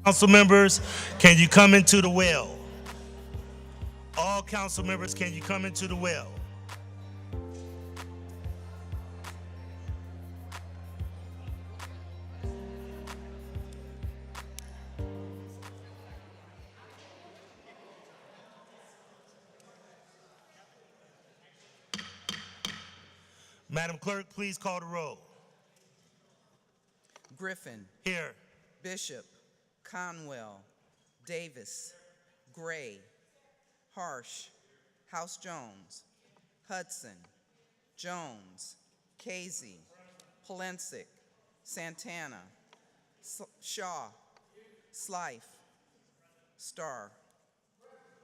Council members, can you come into the well? All council members, can you come into the well? Madam Clerk, please call the roll. Griffin, Here. Bishop, Conwell, Davis, Gray, Harsh, House Jones, Hudson, Jones, Casey, Polensik, Santana, Shaw, Slife, Starr.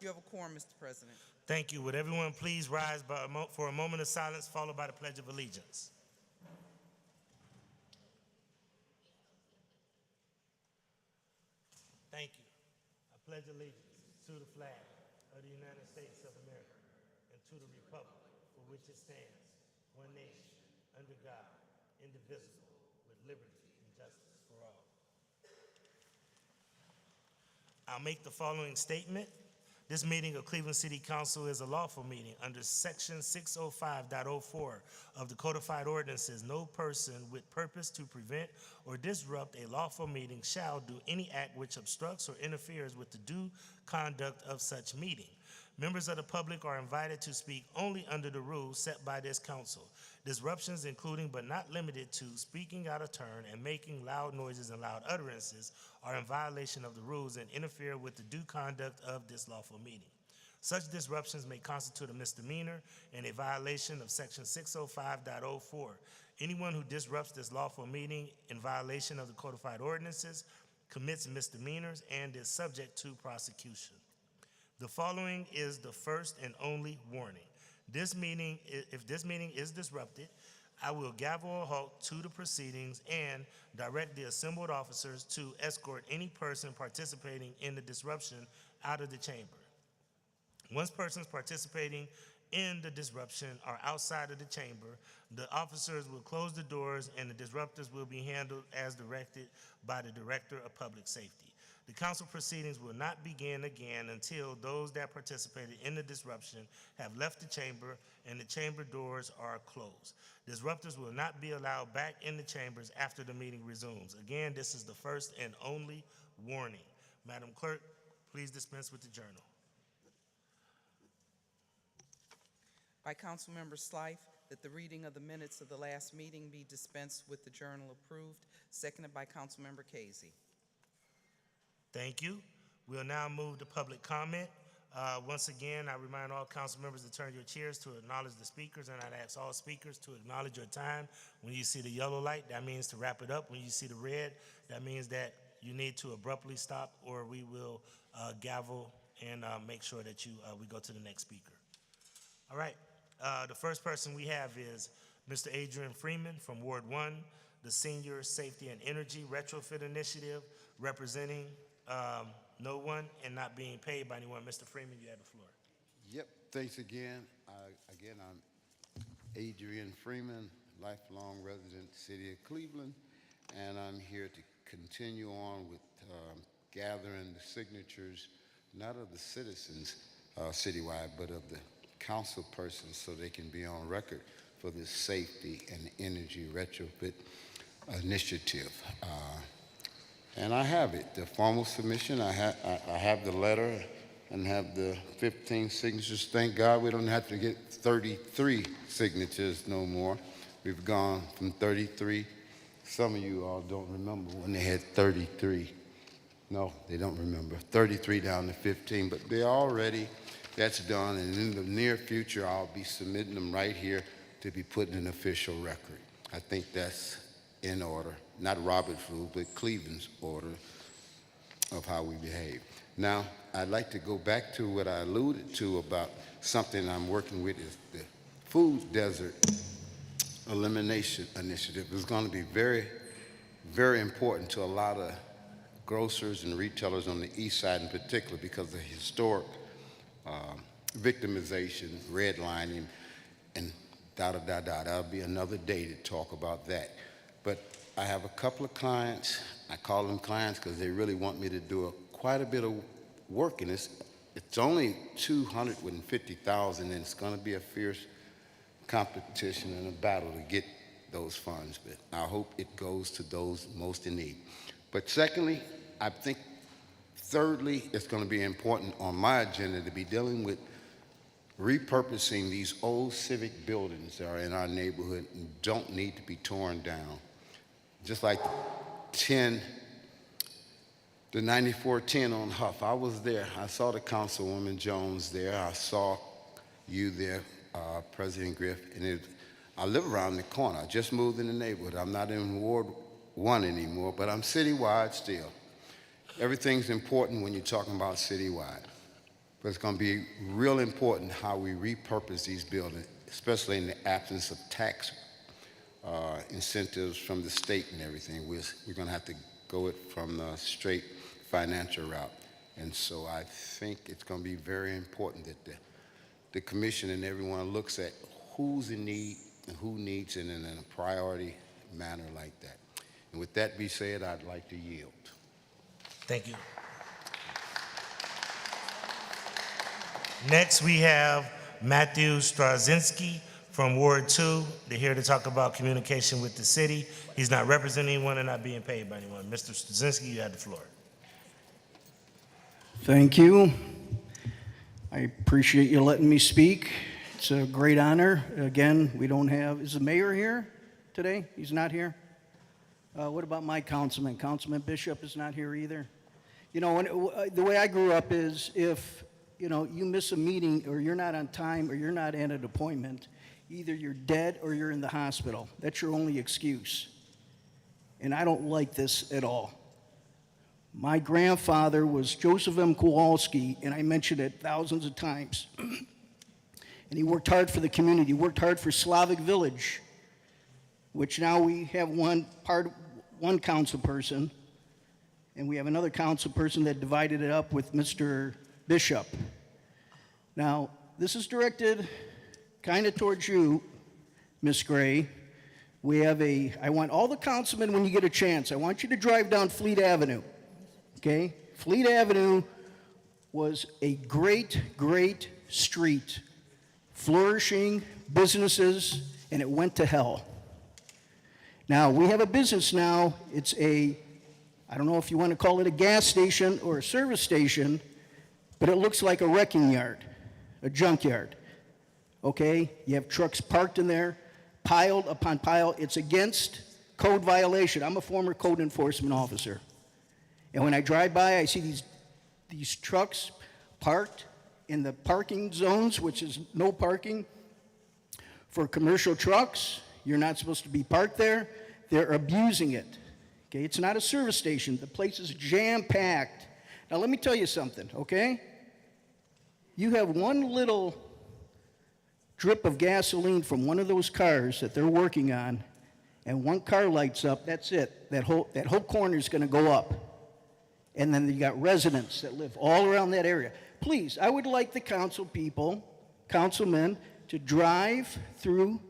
You have a quorum, Mr. President. Thank you. Would everyone please rise for a moment of silence, followed by the Pledge of Allegiance? Thank you. I pledge allegiance to the flag of the United States of America and to the republic for which it stands, one nation, under God, indivisible, with liberty and justice for all. I'll make the following statement. This meeting of Cleveland City Council is a lawful meeting under Section 605.04 of the Codified Ordinances. No person with purpose to prevent or disrupt a lawful meeting shall do any act which obstructs or interferes with the due conduct of such meeting. Members of the public are invited to speak only under the rules set by this council. Disruptions, including but not limited to speaking out of turn and making loud noises and loud utterances, are in violation of the rules and interfere with the due conduct of this lawful meeting. Such disruptions may constitute a misdemeanor and a violation of Section 605.04. Anyone who disrupts this lawful meeting in violation of the codified ordinances commits misdemeanors and is subject to prosecution. The following is the first and only warning. If this meeting is disrupted, I will gavel a halt to the proceedings and direct the assembled officers to escort any person participating in the disruption out of the chamber. Once persons participating in the disruption are outside of the chamber, the officers will close the doors and the disruptors will be handled as directed by the Director of Public Safety. The council proceedings will not begin again until those that participated in the disruption have left the chamber and the chamber doors are closed. Disruptors will not be allowed back in the chambers after the meeting resumes. Again, this is the first and only warning. Madam Clerk, please dispense with the journal. By Councilmember Slife, that the reading of the minutes of the last meeting be dispensed with the journal approved, seconded by Councilmember Casey. Thank you. We'll now move to public comment. Once again, I remind all council members to turn your chairs to acknowledge the speakers, and I'd ask all speakers to acknowledge your time. When you see the yellow light, that means to wrap it up. When you see the red, that means that you need to abruptly stop, or we will gavel and make sure that we go to the next speaker. All right. The first person we have is Mr. Adrian Freeman from Ward 1, the Senior Safety and Energy Retrofit Initiative, representing no one and not being paid by anyone. Mr. Freeman, you have the floor. Yep, thanks again. I'm Adrian Freeman, lifelong resident, City of Cleveland, and I'm here to continue on with gathering the signatures, not of the citizens citywide, but of the council persons so they can be on record for this safety and energy retrofit initiative. And I have it, the formal submission. I have the letter and have the 15 signatures. Thank God we don't have to get 33 signatures no more. We've gone from 33. Some of you all don't remember when they had 33. No, they don't remember. 33 down to 15, but they're already, that's done. And in the near future, I'll be submitting them right here to be put in an official record. I think that's in order. Not Robert's rule, but Cleveland's order of how we behave. Now, I'd like to go back to what I alluded to about something I'm working with is the food desert elimination initiative. It's going to be very, very important to a lot of grocers and retailers on the east side in particular because of the historic victimization, redlining, and da-da-da-da. That'll be another day to talk about that. But I have a couple of clients. I call them clients because they really want me to do quite a bit of work, and it's only $250,000, and it's going to be a fierce competition and a battle to get those funds. But I hope it goes to those most in need. But secondly, I think thirdly, it's going to be important on my agenda to be dealing with repurposing these old civic buildings that are in our neighborhood and don't need to be torn down. Just like the 9410 on Huff. I was there. I saw the Councilwoman Jones there. I saw you there, President Griff. And I live around the corner. I just moved in the neighborhood. I'm not in Ward 1 anymore, but I'm citywide still. Everything's important when you're talking about citywide. But it's going to be real important how we repurpose these buildings, especially in the absence of tax incentives from the state and everything. We're going to have to go it from the straight financial route. And so I think it's going to be very important that the commission and everyone looks at who's in need and who needs it in a priority manner like that. And with that being said, I'd like to yield. Thank you. Next, we have Matthew Straczynski from Ward 2. They're here to talk about communication with the city. He's not representing anyone and not being paid by anyone. Mr. Straczynski, you have the floor. Thank you. I appreciate you letting me speak. It's a great honor. Again, we don't have, is the mayor here today? He's not here? What about my councilman? Councilman Bishop is not here either. You know, the way I grew up is if, you know, you miss a meeting or you're not on time or you're not at an appointment, either you're dead or you're in the hospital. That's your only excuse. And I don't like this at all. My grandfather was Joseph M. Kowalski, and I mentioned it thousands of times. And he worked hard for the community, worked hard for Slavic Village, which now we have one council person, and we have another council person that divided it up with Mr. Bishop. Now, this is directed kind of towards you, Ms. Gray. I want all the councilmen, when you get a chance, I want you to drive down Fleet Avenue, okay? Fleet Avenue was a great, great street, flourishing businesses, and it went to hell. Now, we have a business now. It's I don't know if you want to call it a gas station or a service station, but it looks like a wrecking yard, a junkyard, okay? You have trucks parked in there, piled upon pile. It's against code violation. I'm a former code enforcement officer. And when I drive by, I see these trucks parked in the parking zones, which is no parking for commercial trucks. You're not supposed to be parked there. They're abusing it. Okay, it's not a service station. The place is jam-packed. Now, let me tell you something, okay? You have one little drip of gasoline from one of those cars that they're working on, and one car lights up, that's it. That whole corner is going to go up. And then you got residents that live all around that area. Please, I would like the councilmen, to drive through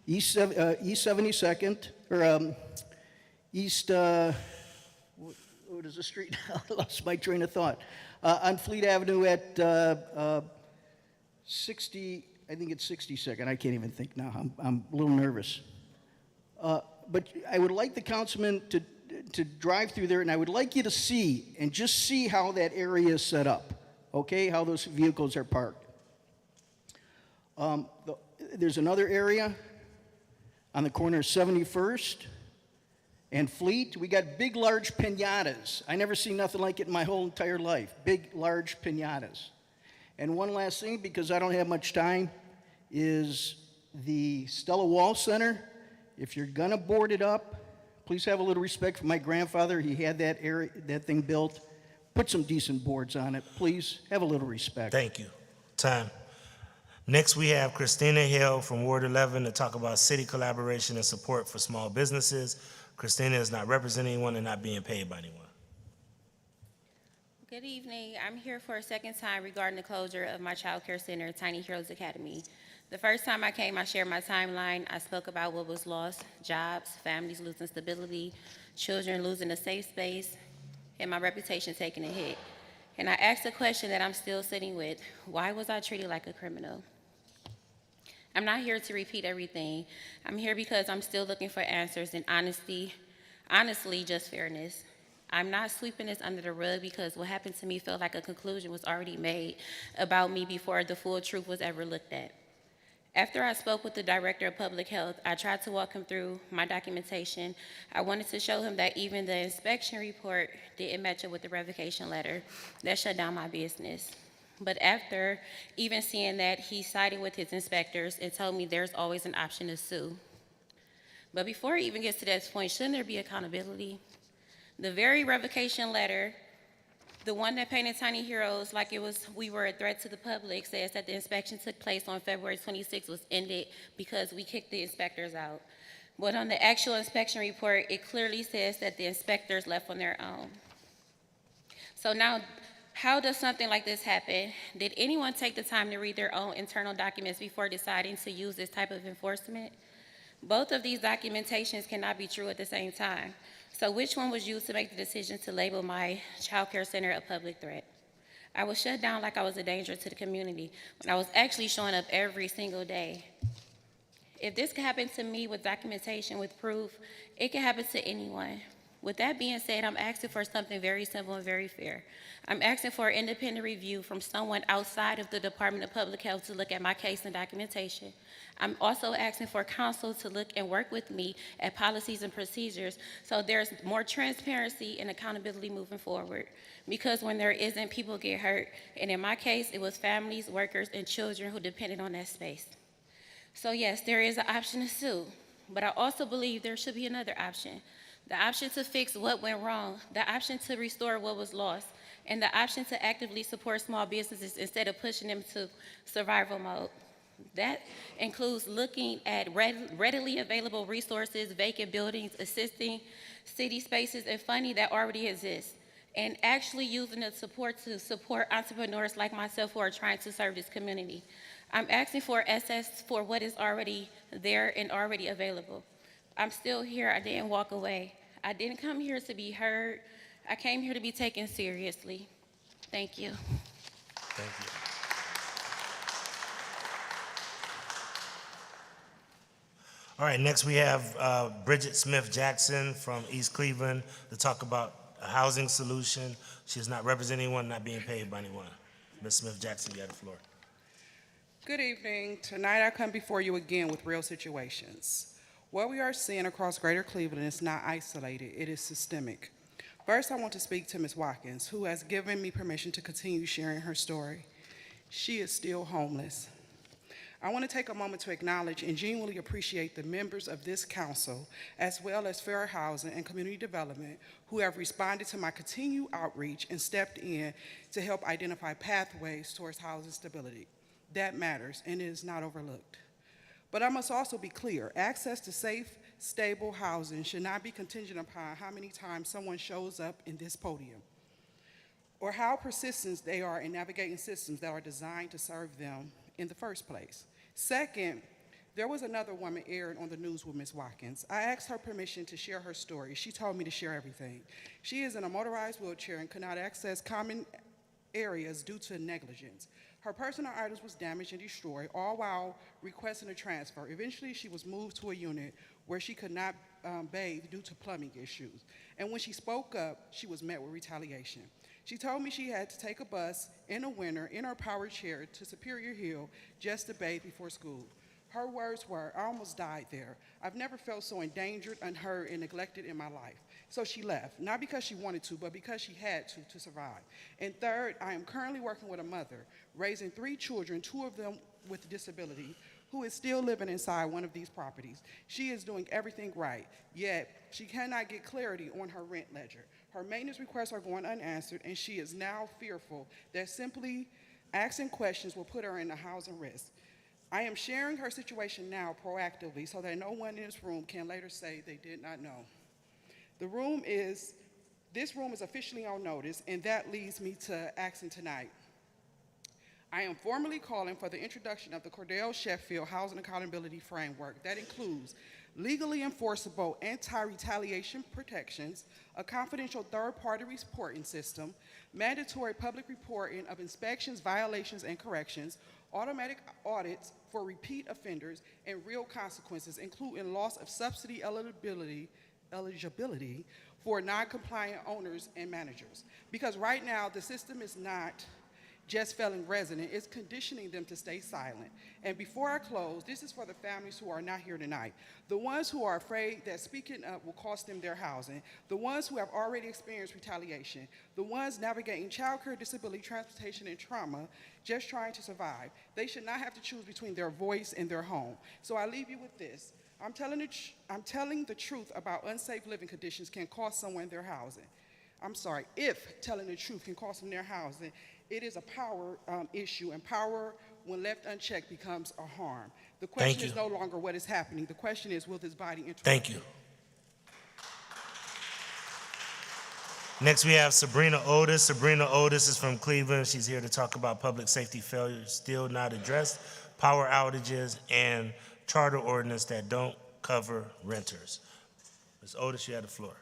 East 72nd, or East, what is the street? I lost my train of thought. On Fleet Avenue at 60, I think it's 62nd. I can't even think now. I'm a little nervous. But I would like the councilman to drive through there, and I would like you to see, and just see how that area is set up, okay, how those vehicles are parked. There's another area on the corner of 71st and Fleet. We got big, large piñatas. I never seen nothing like it in my whole entire life, big, large piñatas. And one last thing, because I don't have much time, is the Stella Wall Center. If you're gonna board it up, please have a little respect for my grandfather. He had that thing built. Put some decent boards on it. Please have a little respect. Thank you. Time. Next, we have Christina Hill from Ward 11 to talk about city collaboration and support for small businesses. Christina is not representing anyone and not being paid by anyone. Good evening. I'm here for a second time regarding the closure of my child care center, Tiny Heroes Academy. The first time I came, I shared my timeline. I spoke about what was lost, jobs, families losing stability, children losing a safe space, and my reputation taking a hit. And I asked a question that I'm still sitting with. Why was I treated like a criminal? I'm not here to repeat everything. I'm here because I'm still looking for answers and honestly, just fairness. I'm not sweeping this under the rug because what happened to me felt like a conclusion was already made about me before the full truth was ever looked at. After I spoke with the director of public health, I tried to walk him through my documentation. I wanted to show him that even the inspection report didn't match up with the revocation letter that shut down my business. But after even seeing that, he sided with his inspectors and told me there's always an option to sue. But before it even gets to that point, shouldn't there be accountability? The very revocation letter, the one that painted Tiny Heroes like we were a threat to the public, says that the inspection took place on February 26th was ended because we kicked the inspectors out. But on the actual inspection report, it clearly says that the inspectors left on their own. So now, how does something like this happen? Did anyone take the time to read their own internal documents before deciding to use this type of enforcement? Both of these documentations cannot be true at the same time. So which one was used to make the decision to label my child care center a public threat? I was shut down like I was a danger to the community when I was actually showing up every single day. If this could happen to me with documentation, with proof, it can happen to anyone. With that being said, I'm asking for something very simple and very fair. I'm asking for an independent review from someone outside of the Department of Public Health to look at my case and documentation. I'm also asking for counsel to look and work with me at policies and procedures so there's more transparency and accountability moving forward. Because when there isn't, people get hurt. And in my case, it was families, workers, and children who depended on that space. So yes, there is an option to sue, but I also believe there should be another option. The option to fix what went wrong, the option to restore what was lost, and the option to actively support small businesses instead of pushing them to survival mode. That includes looking at readily available resources, vacant buildings, assisting city spaces, and funding that already exists, and actually using the support to support entrepreneurs like myself who are trying to serve this community. I'm asking for access for what is already there and already available. I'm still here. I didn't walk away. I didn't come here to be heard. I came here to be taken seriously. Thank you. Thank you. All right, next we have Bridget Smith Jackson from East Cleveland to talk about a housing solution. She is not representing anyone, not being paid by anyone. Ms. Smith Jackson, you have the floor. Good evening. Tonight I come before you again with real situations. What we are seeing across Greater Cleveland is not isolated, it is systemic. First, I want to speak to Ms. Watkins, who has given me permission to continue sharing her story. She is still homeless. I want to take a moment to acknowledge and genuinely appreciate the members of this council, as well as Fair Housing and Community Development, who have responded to my continued outreach and stepped in to help identify pathways towards housing stability. That matters, and it is not overlooked. But I must also be clear, access to safe, stable housing should not be contingent upon how many times someone shows up in this podium, or how persistent they are in navigating systems that are designed to serve them in the first place. Second, there was another woman aired on the news with Ms. Watkins. I asked her permission to share her story. She told me to share everything. She is in a motorized wheelchair and could not access common areas due to negligence. Her personal items was damaged and destroyed, all while requesting a transfer. Eventually, she was moved to a unit where she could not bathe due to plumbing issues. And when she spoke up, she was met with retaliation. She told me she had to take a bus in the winter in her powered chair to Superior Hill just to bathe before school. Her words were, "I almost died there. I've never felt so endangered, unheard, and neglected in my life." So she left, not because she wanted to, but because she had to survive. And third, I am currently working with a mother, raising 3 children, 2 of them with disability, who is still living inside one of these properties. She is doing everything right, yet she cannot get clarity on her rent ledger. Her maintenance requests are going unanswered, and she is now fearful that simply asking questions will put her in a housing risk. I am sharing her situation now proactively so that no one in this room can later say they did not know. The room is This room is officially on notice, and that leads me to action tonight. I am formally calling for the introduction of the Cordell Sheffield Housing Accountability Framework that includes legally enforceable anti-retaliation protections, a confidential third-party reporting system, mandatory public reporting of inspections, violations, and corrections, automatic audits for repeat offenders, and real consequences, including loss of subsidy eligibility for non-compliant owners and managers. Because right now, the system is not just failing residents, it's conditioning them to stay silent. And before I close, this is for the families who are not here tonight. The ones who are afraid that speaking up will cost them their housing, the ones who have already experienced retaliation, the ones navigating childcare, disability, transportation, and trauma, just trying to survive. They should not have to choose between their voice and their home. So I leave you with this. I'm telling the truth about unsafe living conditions can cost someone their housing. I'm sorry, if telling the truth can cost them their housing, it is a power issue, and power, when left unchecked, becomes a harm. The question is no longer what is happening. The question is, will this body interrupt? Thank you. Next, we have Sabrina Otis. Sabrina Otis is from Cleveland. She's here to talk about public safety failures still not addressed, power outages, and charter ordinance that don't cover renters. Ms. Otis, you have the floor.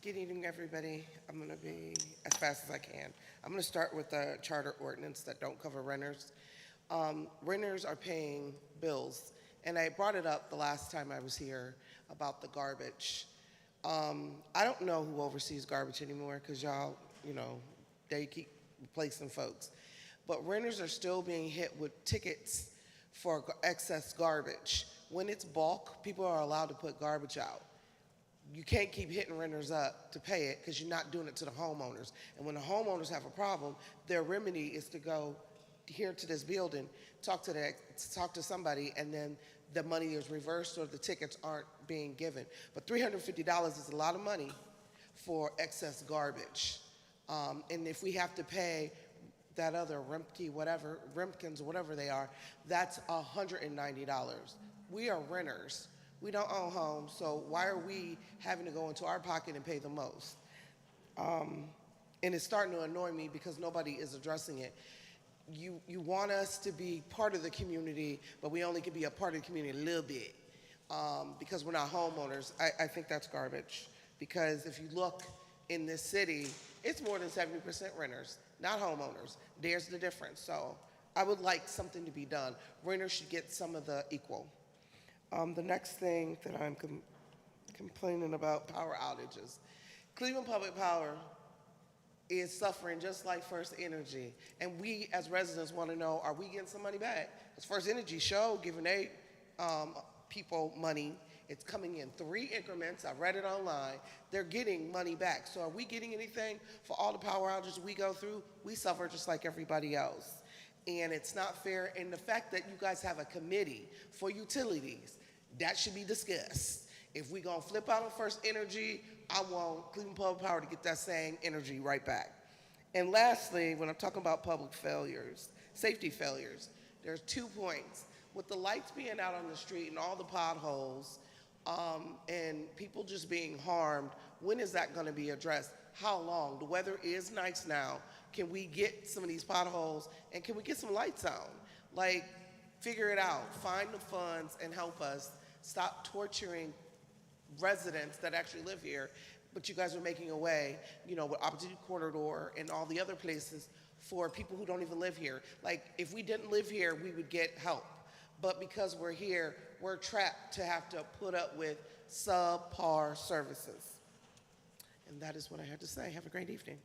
Good evening, everybody. I'm going to be as fast as I can. I'm going to start with the charter ordinance that don't cover renters. Renters are paying bills, and I brought it up the last time I was here about the garbage. I don't know who oversees garbage anymore because y'all, they keep replacing folks. But renters are still being hit with tickets for excess garbage. When it's bulk, people are allowed to put garbage out. You can't keep hitting renters up to pay it because you're not doing it to the homeowners. And when the homeowners have a problem, their remedy is to go here to this building, talk to somebody, and then the money is reversed or the tickets aren't being given. But $350 is a lot of money for excess garbage. And if we have to pay that other Rimpkins, whatever they are, that's $190. We are renters. We don't own homes, so why are we having to go into our pocket and pay the most? And it's starting to annoy me because nobody is addressing it. You want us to be part of the community, but we only can be a part of the community a little bit because we're not homeowners. I think that's garbage because if you look in this city, it's more than 70% renters, not homeowners. There's the difference. So I would like something to be done. Renters should get some of the equal. The next thing that I'm complaining about, power outages. Cleveland Public Power is suffering just like First Energy. And we as residents want to know, are we getting some money back? Because First Energy showed giving their people money. It's coming in 3 increments. I read it online. They're getting money back. So are we getting anything for all the power outages we go through? We suffer just like everybody else. And it's not fair. And the fact that you guys have a committee for utilities, that should be discussed. If we're going to flip out on First Energy, I want Cleveland Public Power to get that same energy right back. And lastly, when I'm talking about public failures, safety failures, there's 2 points. With the lights being out on the street and all the potholes and people just being harmed, when is that going to be addressed? How long? The weather is nice now. Can we get some of these potholes and can we get some lights on? Like, figure it out. Find the funds and help us stop torturing residents that actually live here. But you guys are making a way, with Opportunity Corridor and all the other places for people who don't even live here. Like, if we didn't live here, we would get help. But because we're here, we're trapped to have to put up with subpar services. And that is what I had to say. Have a great evening.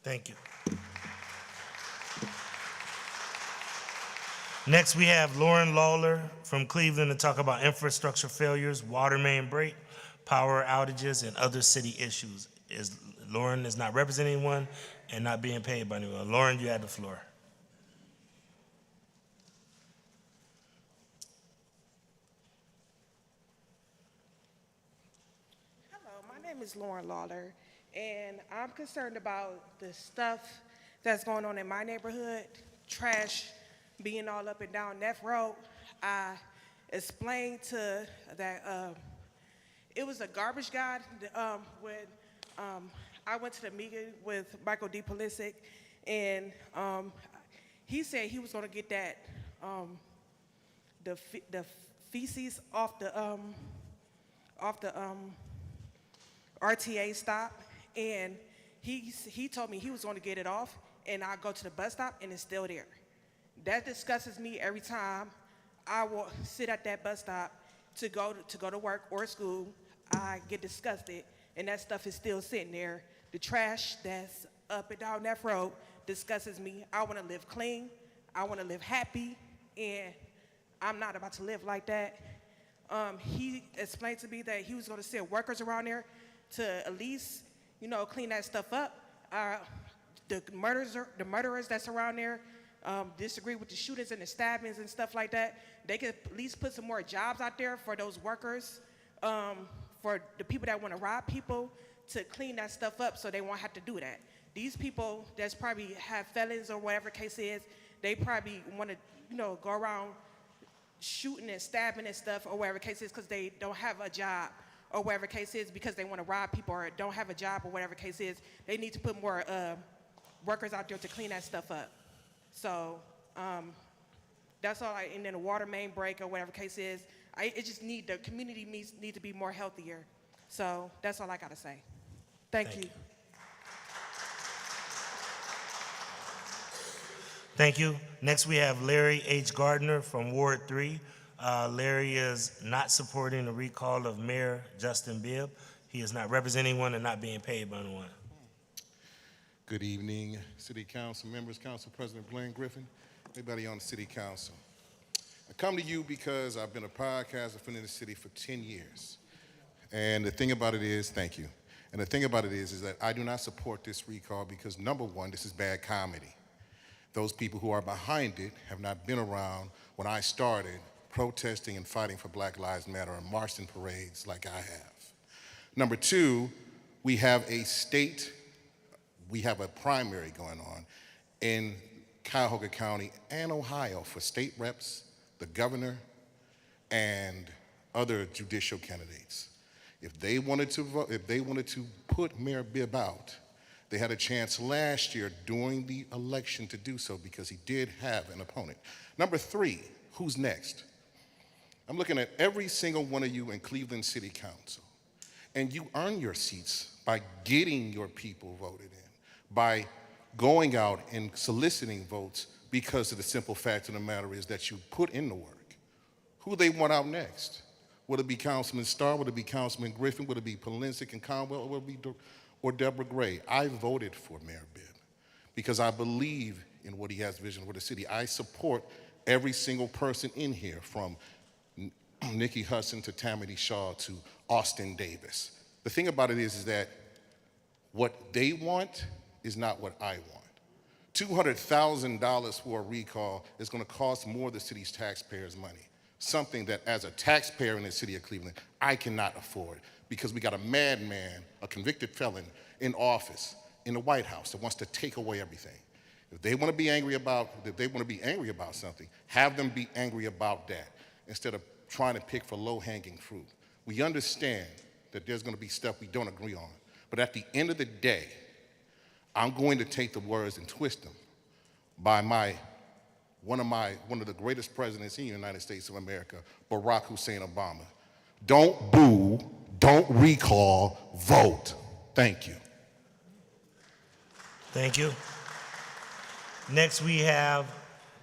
Thank you. Next, we have Lauren Lawler from Cleveland to talk about infrastructure failures, water main break, power outages, and other city issues. Lauren is not representing anyone and not being paid by anyone. Lauren, you have the floor. Hello, my name is Lauren Lawler, and I'm concerned about the stuff that's going on in my neighborhood, trash being all up and down Neff Road. I explained to that it was a garbage guy when I went to the meeting with Michael D. Pulisic, and he said he was going to get that the feces off the RTA stop, and he told me he was going to get it off, and I go to the bus stop and it's still there. That disgusts me every time I will sit at that bus stop to go to work or school. I get disgusted, and that stuff is still sitting there. The trash that's up and down that road disgusts me. I want to live clean. I want to live happy, and I'm not about to live like that. He explained to me that he was going to send workers around there to at least, clean that stuff up. The murderers that's around there disagree with the shootings and the stabbings and stuff like that. They could at least put some more jobs out there for those workers, for the people that want to rob people, to clean that stuff up so they won't have to do that. These people that's probably have felons or whatever case is, they probably want to, go around shooting and stabbing and stuff or whatever case is because they don't have a job or whatever case is, because they want to rob people or don't have a job or whatever case is. They need to put more workers out there to clean that stuff up. So that's all. And then the water main break or whatever case is, the community needs to be more healthier. So that's all I got to say. Thank you. Thank you. Next, we have Larry H. Gardner from Ward 3. Larry is not supporting the recall of Mayor Justin Bibb. He is not representing one and not being paid by one. Good evening, City Council members, Council President Blaine Griffin, everybody on the City Council. I come to you because I've been a podcaster in the city for 10 years. And the thing about it is, thank you. And the thing about it is that I do not support this recall because, number one, this is bad comedy. Those people who are behind it have not been around when I started protesting and fighting for Black Lives Matter and marching parades like I have. Number two, we have a primary going on in Cuyahoga County and Ohio for state reps, the governor, and other judicial candidates. If they wanted to put Mayor Bibb out, they had a chance last year during the election to do so because he did have an opponent. Number three, who's next? I'm looking at every single one of you in Cleveland City Council, and you earn your seats by getting your people voted in, by going out and soliciting votes because of the simple fact of the matter is that you put in the work. Who they want out next? Would it be Councilman Starr? Would it be Councilman Griffin? Would it be Pulisic and Conwell? Or would it be Deborah Gray? I voted for Mayor Bibb because I believe in what he has vision for the city. I support every single person in here, from Nikki Hudson to Tammany Shaw to Austin Davis. The thing about it is that what they want is not what I want. $200,000 for a recall is going to cost more the city's taxpayers money, something that as a taxpayer in the city of Cleveland, I cannot afford because we got a madman, a convicted felon in office in the White House that wants to take away everything. If they want to be angry about something, have them be angry about that instead of trying to pick for low-hanging fruit. We understand that there's going to be stuff we don't agree on, but at the end of the day, I'm going to take the words and twist them by one of the greatest presidents in the United States of America, Barack Hussein Obama. Don't boo, don't recall, vote. Thank you. Thank you. Next, we have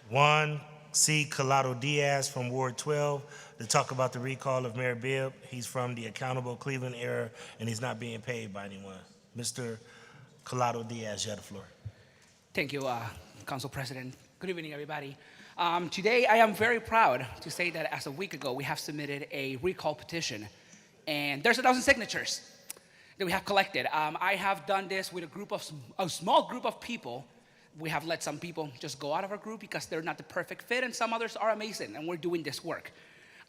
Juan C. Collado Diaz from Ward 12 to talk about the recall of Mayor Bibb. He's from the Accountable Cleveland area, and he's not being paid by anyone. Mr. Collado Diaz, you have the floor. Thank you, Council President. Good evening, everybody. Today, I am very proud to say that as a week ago, we have submitted a recall petition, and there's 1,000 signatures that we have collected. I have done this with a small group of people. We have let some people just go out of our group because they're not the perfect fit, and some others are amazing, and we're doing this work.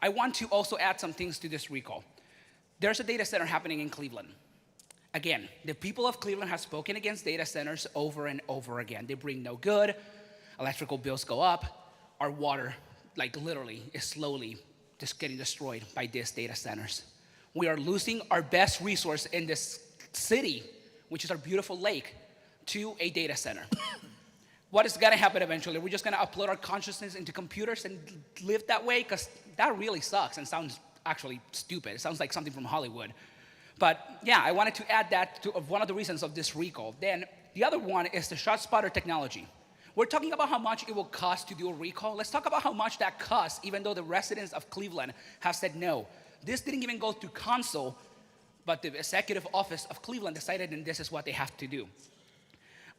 I want to also add some things to this recall. There's a data center happening in Cleveland. Again, the people of Cleveland have spoken against data centers over and over again. They bring no good, electrical bills go up, our water, like literally, is slowly just getting destroyed by these data centers. We are losing our best resource in this city, which is our beautiful lake, to a data center. What is gonna happen eventually? We're just gonna upload our consciousness into computers and live that way? Because that really sucks and sounds actually stupid. It sounds like something from Hollywood. But yeah, I wanted to add that to one of the reasons of this recall. Then the other one is the ShotSpotter technology. We're talking about how much it will cost to do a recall. Let's talk about how much that costs, even though the residents of Cleveland have said no. This didn't even go through council, but the executive office of Cleveland decided, and this is what they have to do.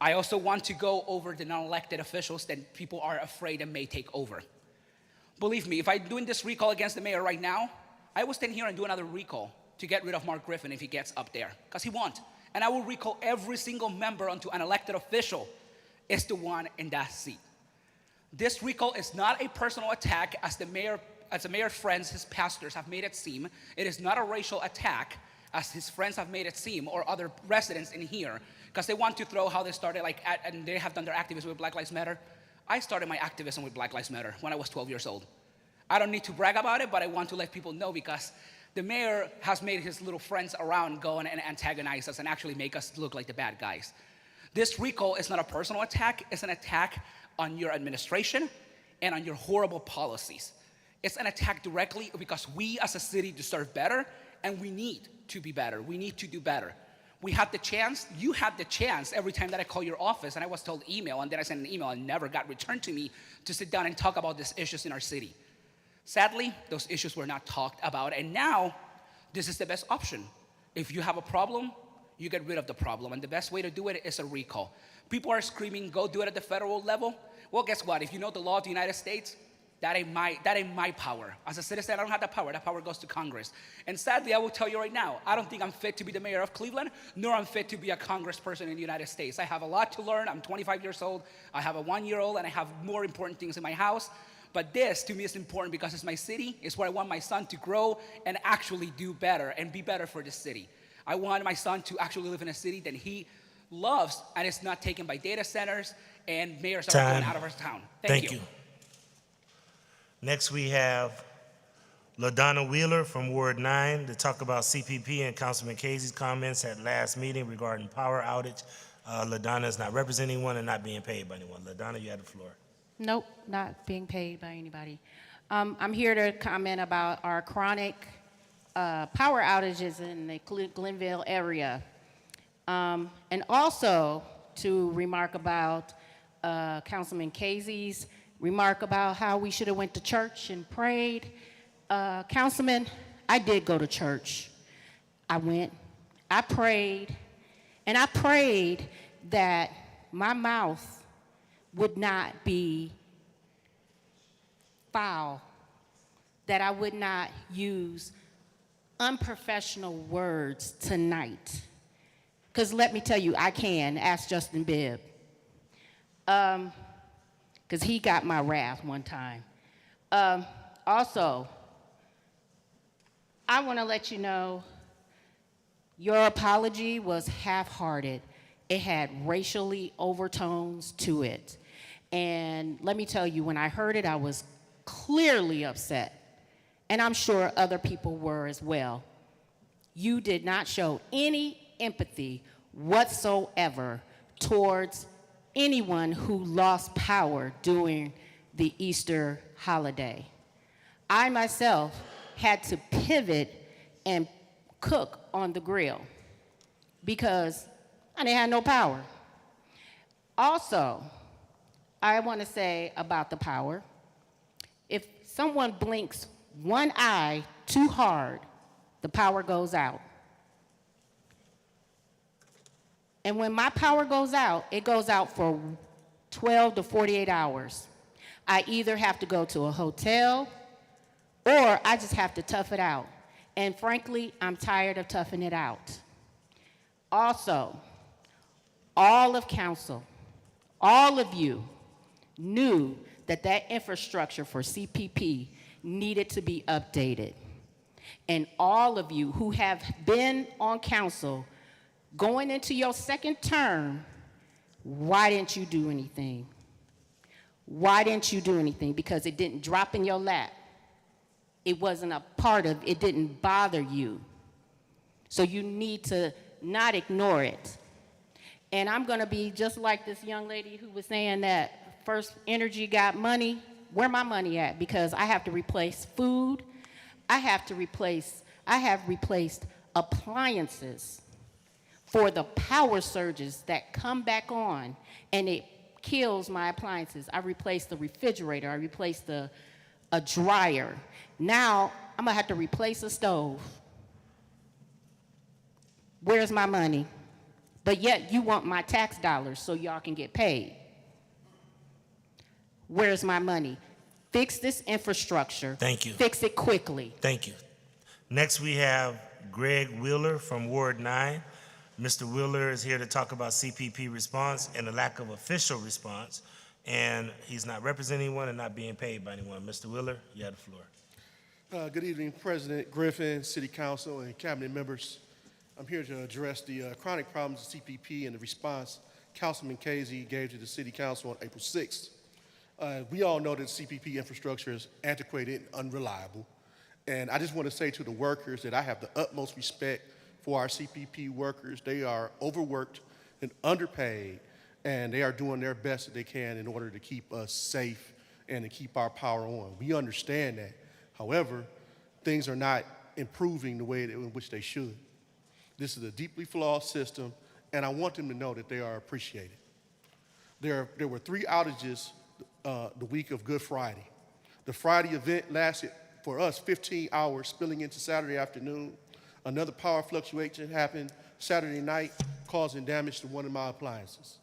I also want to go over the non-elected officials that people are afraid and may take over. Believe me, if I'm doing this recall against the mayor right now, I will stand here and do another recall to get rid of Mark Griffin if he gets up there, because he won't. And I will recall every single member onto an elected official is the one in that seat. This recall is not a personal attack as the mayor's friends, his pastors have made it seem. It is not a racial attack as his friends have made it seem, or other residents in here, because they want to throw how they started, and they have done their activism with Black Lives Matter. I started my activism with Black Lives Matter when I was 12 years old. I don't need to brag about it, but I want to let people know because the mayor has made his little friends around go and antagonize us and actually make us look like the bad guys. This recall is not a personal attack, it's an attack on your administration and on your horrible policies. It's an attack directly because we as a city deserve better and we need to be better. We need to do better. We had the chance, you had the chance every time that I call your office and I was told email and then I sent an email and never got returned to me to sit down and talk about these issues in our city. Sadly, those issues were not talked about and now this is the best option. If you have a problem, you get rid of the problem, and the best way to do it is a recall. People are screaming, go do it at the federal level. Well, guess what? If you know the law of the United States, that ain't my power. As a citizen, I don't have that power. That power goes to Congress. And sadly, I will tell you right now, I don't think I'm fit to be the mayor of Cleveland, nor I'm fit to be a congressperson in the United States. I have a lot to learn. I'm 25 years old. I have a 1-year-old, and I have more important things in my house. But this, to me, is important because it's my city. It's where I want my son to grow and actually do better and be better for the city. I want my son to actually live in a city that he loves and it's not taken by data centers and mayors that are going out of our town. Thank you. Next, we have LaDonna Wheeler from Ward 9 to talk about CPP and Councilman Casey's comments at last meeting regarding power outage. LaDonna is not representing anyone and not being paid by anyone. LaDonna, you have the floor. Nope, not being paid by anybody. I'm here to comment about our chronic power outages in the Glenville area. And also to remark about Councilman Casey's remark about how we should have went to church and prayed. Councilman, I did go to church. I went, I prayed, and I prayed that my mouth would not be foul, that I would not use unprofessional words tonight. Because let me tell you, I can. Ask Justin Bibb. Because he got my wrath one time. Also, I want to let you know your apology was half-hearted. It had racially overtones to it. And let me tell you, when I heard it, I was clearly upset. And I'm sure other people were as well. You did not show any empathy whatsoever towards anyone who lost power during the Easter holiday. I myself had to pivot and cook on the grill because I didn't have no power. Also, I want to say about the power, if someone blinks one eye too hard, the power goes out. And when my power goes out, it goes out for 12 to 48 hours. I either have to go to a hotel or I just have to tough it out. And frankly, I'm tired of toughing it out. Also, all of council, all of you knew that that infrastructure for CPP needed to be updated. And all of you who have been on council going into your second term, why didn't you do anything? Why didn't you do anything? Because it didn't drop in your lap. It wasn't a part of, it didn't bother you. So you need to not ignore it. And I'm gonna be just like this young lady who was saying that First Energy got money. Where my money at? Because I have to replace food. I have replaced appliances for the power surges that come back on and it kills my appliances. I replaced the refrigerator. I replaced a dryer. Now I'm gonna have to replace a stove. Where's my money? But yet you want my tax dollars so y'all can get paid. Where's my money? Fix this infrastructure. Thank you. Fix it quickly. Thank you. Next, we have Greg Wheeler from Ward 9. Mr. Wheeler is here to talk about CPP response and the lack of official response, and he's not representing anyone and not being paid by anyone. Mr. Wheeler, you have the floor. Good evening, President Griffin, City Council, and Cabinet members. I'm here to address the chronic problems of CPP and the response Councilman Casey gave to the City Council on April 6th. We all know that CPP infrastructure is antiquated and unreliable. And I just want to say to the workers that I have the utmost respect for our CPP workers. They are overworked and underpaid, and they are doing their best that they can in order to keep us safe and to keep our power on. We understand that. However, things are not improving the way in which they should. This is a deeply flawed system, and I want them to know that they are appreciated. There were 3 outages the week of Good Friday. The Friday event lasted for us 15 hours, spilling into Saturday afternoon. Another power fluctuation happened Saturday night, causing damage to one of my appliances.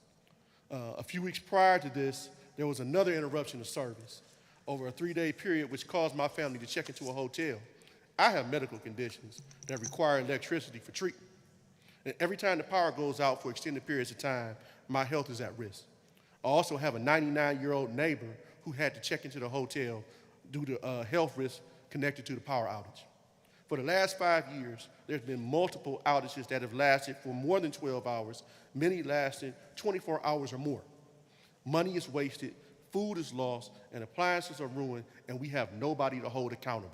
A few weeks prior to this, there was another interruption of service over a 3-day period, which caused my family to check into a hotel. I have medical conditions that require electricity for treatment. And every time the power goes out for extended periods of time, my health is at risk. I also have a 99-year-old neighbor who had to check into the hotel due to health risks connected to the power outage. For the last 5 years, there's been multiple outages that have lasted for more than 12 hours, many lasting 24 hours or more. Money is wasted, food is lost, and appliances are ruined, and we have nobody to hold accountable.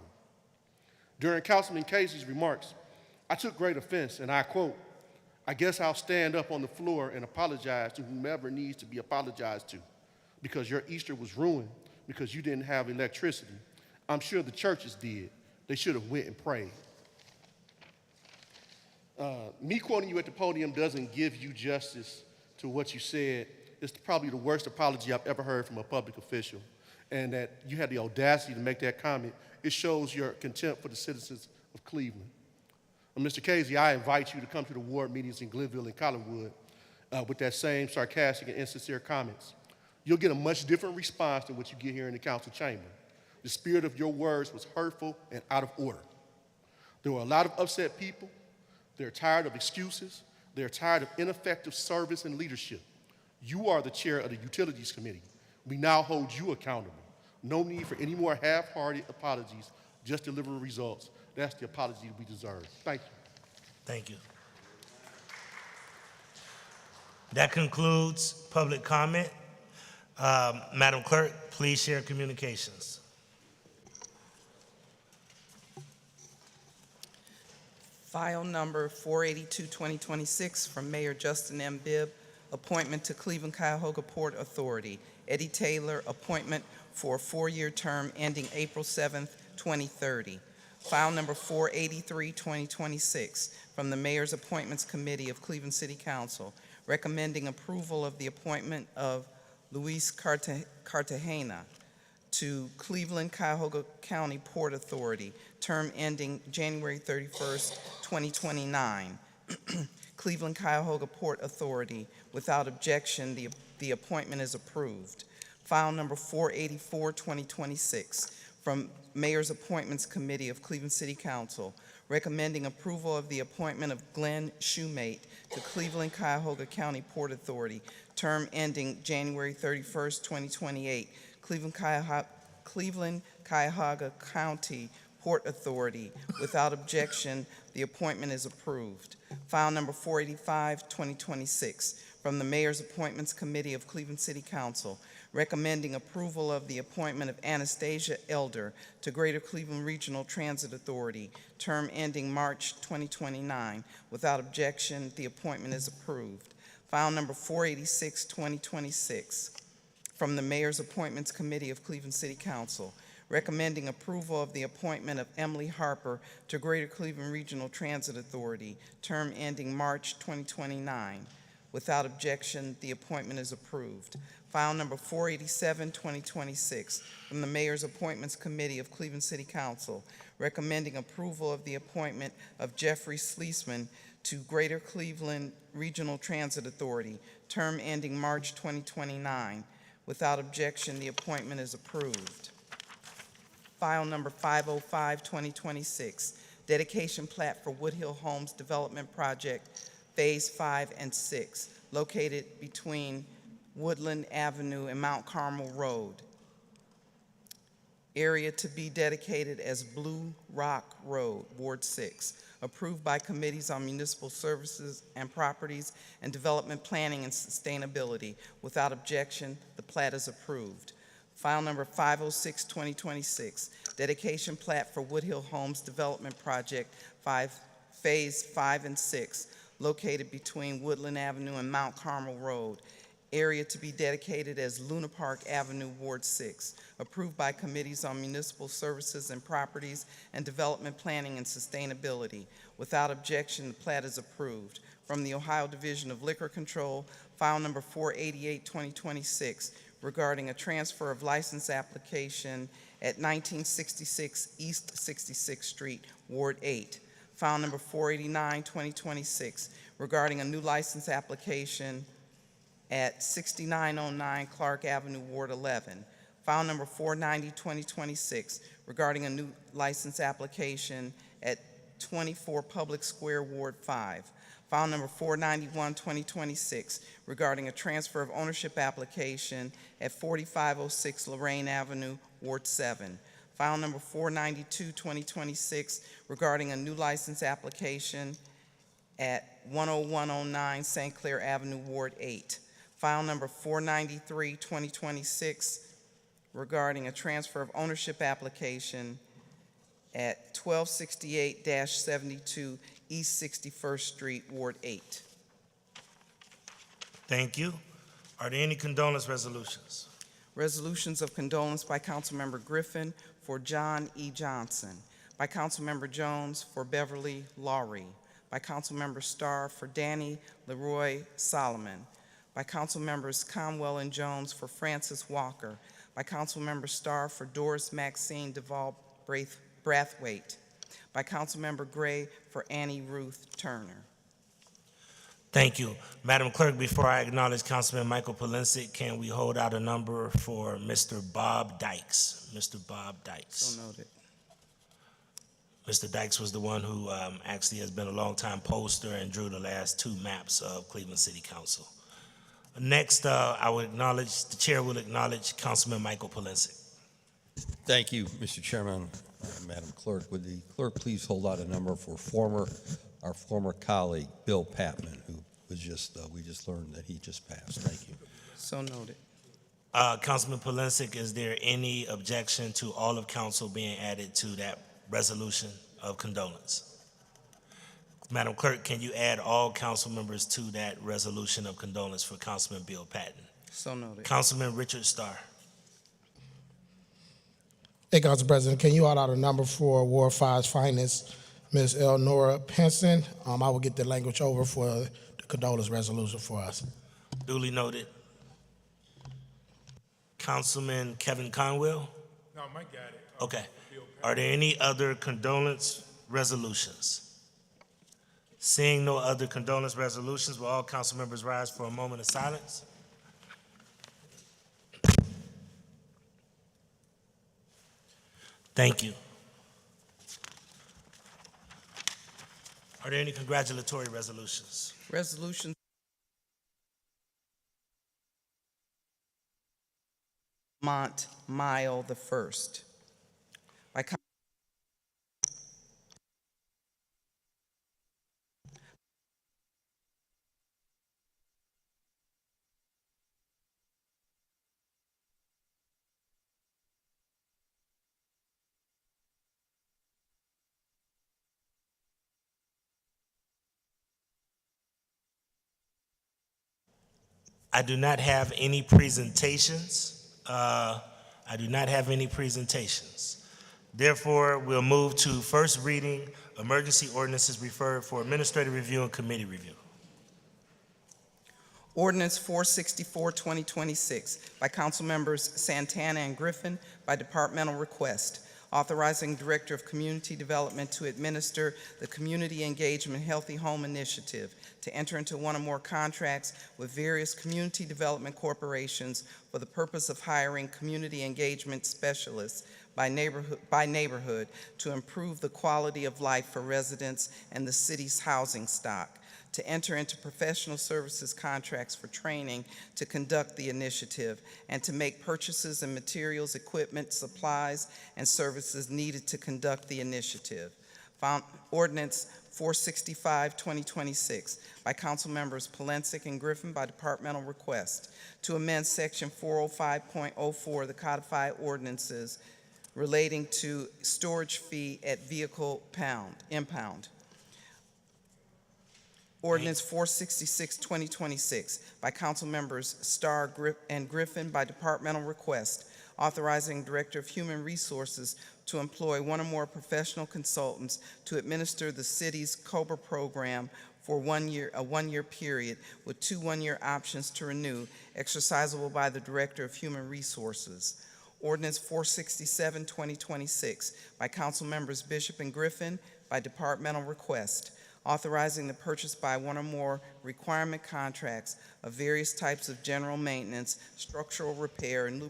During Councilman Casey's remarks, I took great offense, and I quote, "I guess I'll stand up on the floor and apologize to whomever needs to be apologized to, because your Easter was ruined because you didn't have electricity. I'm sure the churches did. They should have went and prayed." Me quoting you at the podium doesn't give you justice to what you said. It's probably the worst apology I've ever heard from a public official. And that you had the audacity to make that comment, it shows your contempt for the citizens of Cleveland. Mr. Casey, I invite you to come to the ward meetings in Glenville and Collinwood with that same sarcastic and insincere comments. You'll get a much different response than what you get here in the council chamber. The spirit of your words was hurtful and out of order. There were a lot of upset people. They're tired of excuses. They're tired of ineffective service and leadership. You are the chair of the Utilities Committee. We now hold you accountable. No need for any more half-hearted apologies. Just deliver results. That's the apology we deserve. Thank you. Thank you. That concludes public comment. Madam Clerk, please share communications. File number 482-2026 from Mayor Justin M. Bibb, appointment to Cleveland Cuyahoga Port Authority. Eddie Taylor, appointment for a 4-year term ending April 7th, 2030. File number 483-2026 from the Mayor's Appointments Committee of Cleveland City Council, recommending approval of the appointment of Luis Cartagena to Cleveland Cuyahoga County Port Authority, term ending January 31st, 2029. Cleveland Cuyahoga Port Authority, without objection, the appointment is approved. File number 484-2026 from Mayor's Appointments Committee of Cleveland City Council, recommending approval of the appointment of Glenn Shoemate to Cleveland Cuyahoga County Port Authority, term ending January 31st, 2028. Cleveland Cuyahoga County Port Authority, without objection, the appointment is approved. File number 485-2026 From the Mayor's Appointments Committee of Cleveland City Council, recommending approval of the appointment of Anastasia Elder to Greater Cleveland Regional Transit Authority, term ending March 2029. Without objection, the appointment is approved. File number 486, 2026. From the Mayor's Appointments Committee of Cleveland City Council, recommending approval of the appointment of Emily Harper to Greater Cleveland Regional Transit Authority, term ending March 2029. Without objection, the appointment is approved. File number 487, 2026, from the Mayor's Appointments Committee of Cleveland City Council, recommending approval of the appointment of Jeffrey Sleesman to Greater Cleveland Regional Transit Authority, term ending March 2029. Without objection, the appointment is approved. File number 505, 2026, dedication plat for Woodhill Homes Development Project, Phase 5 and 6, located between Woodland Avenue and Mount Carmel Road. Area to be dedicated as Blue Rock Road, Ward 6. Approved by Committees on Municipal Services and Properties and Development Planning and Sustainability. Without objection, the plat is approved. File number 506, 2026, dedication plat for Woodhill Homes Development Project, Phase 5 and 6, located between Woodland Avenue and Mount Carmel Road. Area to be dedicated as Luna Park Avenue, Ward 6. Approved by Committees on Municipal Services and Properties and Development Planning and Sustainability. Without objection, the plat is approved. From the Ohio Division of Liquor Control, file number 488, 2026, regarding a transfer of license application at 1966 East 66th Street, Ward 8. File number 489, 2026, regarding a new license application at 6909 Clark Avenue, Ward 11. File number 490, 2026, regarding a new license application at 24 Public Square, Ward 5. File number 491, 2026, regarding a transfer of ownership application at 4506 Lorraine Avenue, Ward 7. File number 492, 2026, regarding a new license application at 10109 St. Clair Avenue, Ward 8. File number 493, 2026, regarding a transfer of ownership application at 1268-72 East 61st Street, Ward 8. Thank you. Are there any condolence resolutions? Resolutions of condolence by Councilmember Griffin for John E. Johnson, by Councilmember Jones for Beverly Laurie, by Councilmember Starr for Danny Leroy Solomon, by Councilmembers Conwell and Jones for Francis Walker, by Councilmember Starr for Doris Maxine Duval Brathwaite, by Councilmember Gray for Annie Ruth Turner. Thank you. Madam Clerk, before I acknowledge Councilman Michael Polensek, can we hold out a number for Mr. Bob Dykes? Mr. Bob Dykes. So noted. Mr. Dykes was the one who actually has been a longtime pollster and drew the last two maps of Cleveland City Council. Next, the chair will acknowledge Councilman Michael Polensek. Thank you, Mr. Chairman. Madam Clerk, would the clerk please hold out a number for our former colleague, Bill Patman, who was we just learned that he just passed. Thank you. So noted. Councilman Polensek, is there any objection to all of council being added to that resolution of condolence? Madam Clerk, can you add all council members to that resolution of condolence for Councilman Bill Patton? So noted. Councilman Richard Starr. Hey, Council President, can you add out a number for Ward 5's finest, Ms. Elnora Penson? I will get the language over for the condolence resolution for us. Duly noted. Councilman Kevin Conwell? No, Mike got it. Okay. Are there any other condolence resolutions? Seeing no other condolence resolutions, will all council members rise for a moment of silence? Thank you. Are there any congratulatory resolutions? Resolution Mont Mile the First. By I do not have any presentations. Therefore, we'll move to first reading, emergency ordinances referred for administrative review and committee review. Ordinance 464, 2026, by council members Santana and Griffin, by departmental request, authorizing Director of Community Development to administer the Community Engagement Healthy Home Initiative, to enter into one or more contracts with various community development corporations for the purpose of hiring community engagement specialists by neighborhood to improve the quality of life for residents and the city's housing stock, to enter into professional services contracts for training to conduct the initiative, and to make purchases in materials, equipment, supplies, and services needed to conduct the initiative. Ordinance 465, 2026, by council members Polensek and Griffin, by departmental request, to amend section 405.04 of the codified ordinances relating to storage fee at vehicle impound. Ordinance 466, 2026, by council members Starr and Griffin, by departmental request, authorizing Director of Human Resources to employ one or more professional consultants to administer the city's COBRA program for a one-year period with 2 one-year options to renew, exercisable by the Director of Human Resources. Ordinance 467, 2026, by council members Bishop and Griffin, by departmental request, authorizing the purchase by one or more requirement contracts of various types of general maintenance, structural repair, and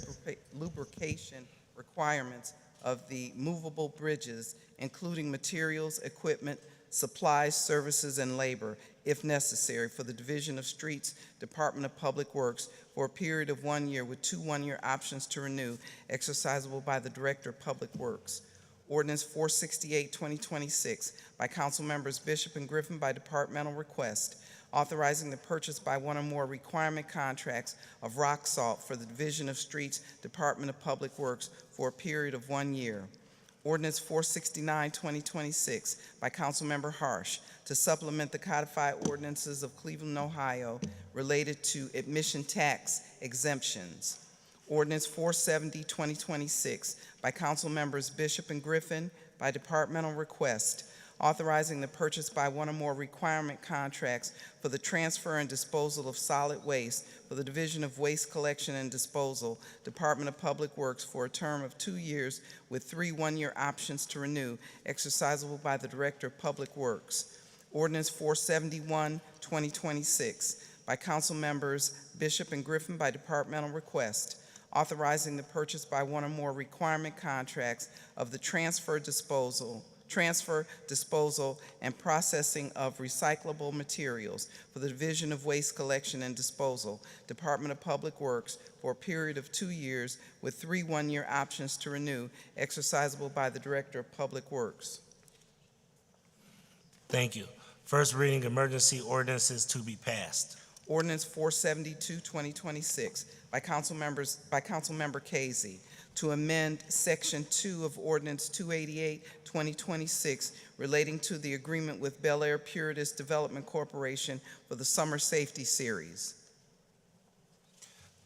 lubrication requirements of the movable bridges, including materials, equipment, supplies, services, and labor, if necessary, for the Division of Streets, Department of Public Works, for a period of 1 year with 2 one-year options to renew, exercisable by the Director of Public Works. Ordinance 468, 2026, by council members Bishop and Griffin, by departmental request, authorizing the purchase by one or more requirement contracts of rock salt for the Division of Streets, Department of Public Works, for a period of 1 year. Ordinance 469, 2026, by council member Harsh, to supplement the codified ordinances of Cleveland, Ohio, related to admission tax exemptions. Ordinance 470, 2026, by council members Bishop and Griffin, by departmental request, authorizing the purchase by one or more requirement contracts for the transfer and disposal of solid waste for the Division of Waste Collection and Disposal, Department of Public Works, for a term of 2 years with 3 one-year options to renew, exercisable by the Director of Public Works. Ordinance 471, 2026, by council members Bishop and Griffin, by departmental request, authorizing the purchase by one or more requirement contracts of the transfer, disposal, and processing of recyclable materials for the Division of Waste Collection and Disposal, Department of Public Works, for a period of 2 years with 3 one-year options to renew, exercisable by the Director of Public Works. Thank you. First reading, emergency ordinances to be passed. Ordinance 472, 2026, by Councilmember Casey, to amend Section 2 of Ordinance 288, 2026, relating to the agreement with Bel Air Puritas Development Corporation for the Summer Safety Series.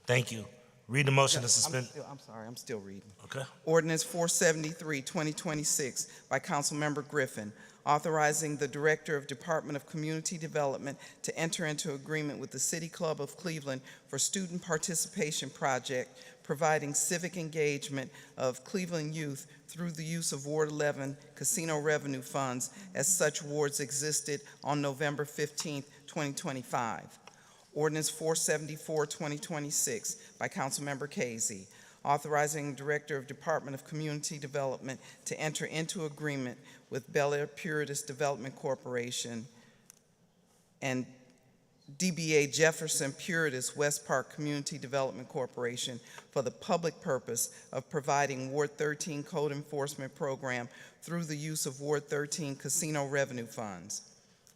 Thank you. Read the motion to suspend. I'm still reading. Okay. Ordinance 473, 2026, by Councilmember Griffin, authorizing the Director of Department of Community Development to enter into agreement with the City Club of Cleveland for student participation project, providing civic engagement of Cleveland youth through the use of Ward 11 casino revenue funds as such wards existed on November 15, 2025. Ordinance 474, 2026, by Councilmember Casey, authorizing Director of Department of Community Development to enter into agreement with Bel Air Puritas Development Corporation and DBA Jefferson Puritas West Park Community Development Corporation for the public purpose of providing Ward 13 code enforcement program through the use of Ward 13 casino revenue funds.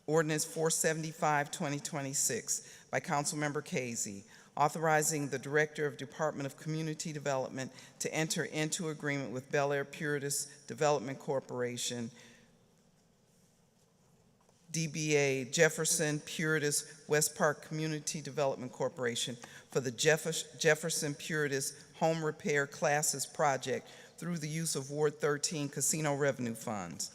Ordinance 475, 2026, by Councilmember Casey, authorizing the Director of Department of Community Development to enter into agreement with Bel Air Puritas Development Corporation DBA Jefferson Puritas West Park Community Development Corporation for the Jefferson Puritas Home Repair Classes Project through the use of Ward 13 casino revenue funds.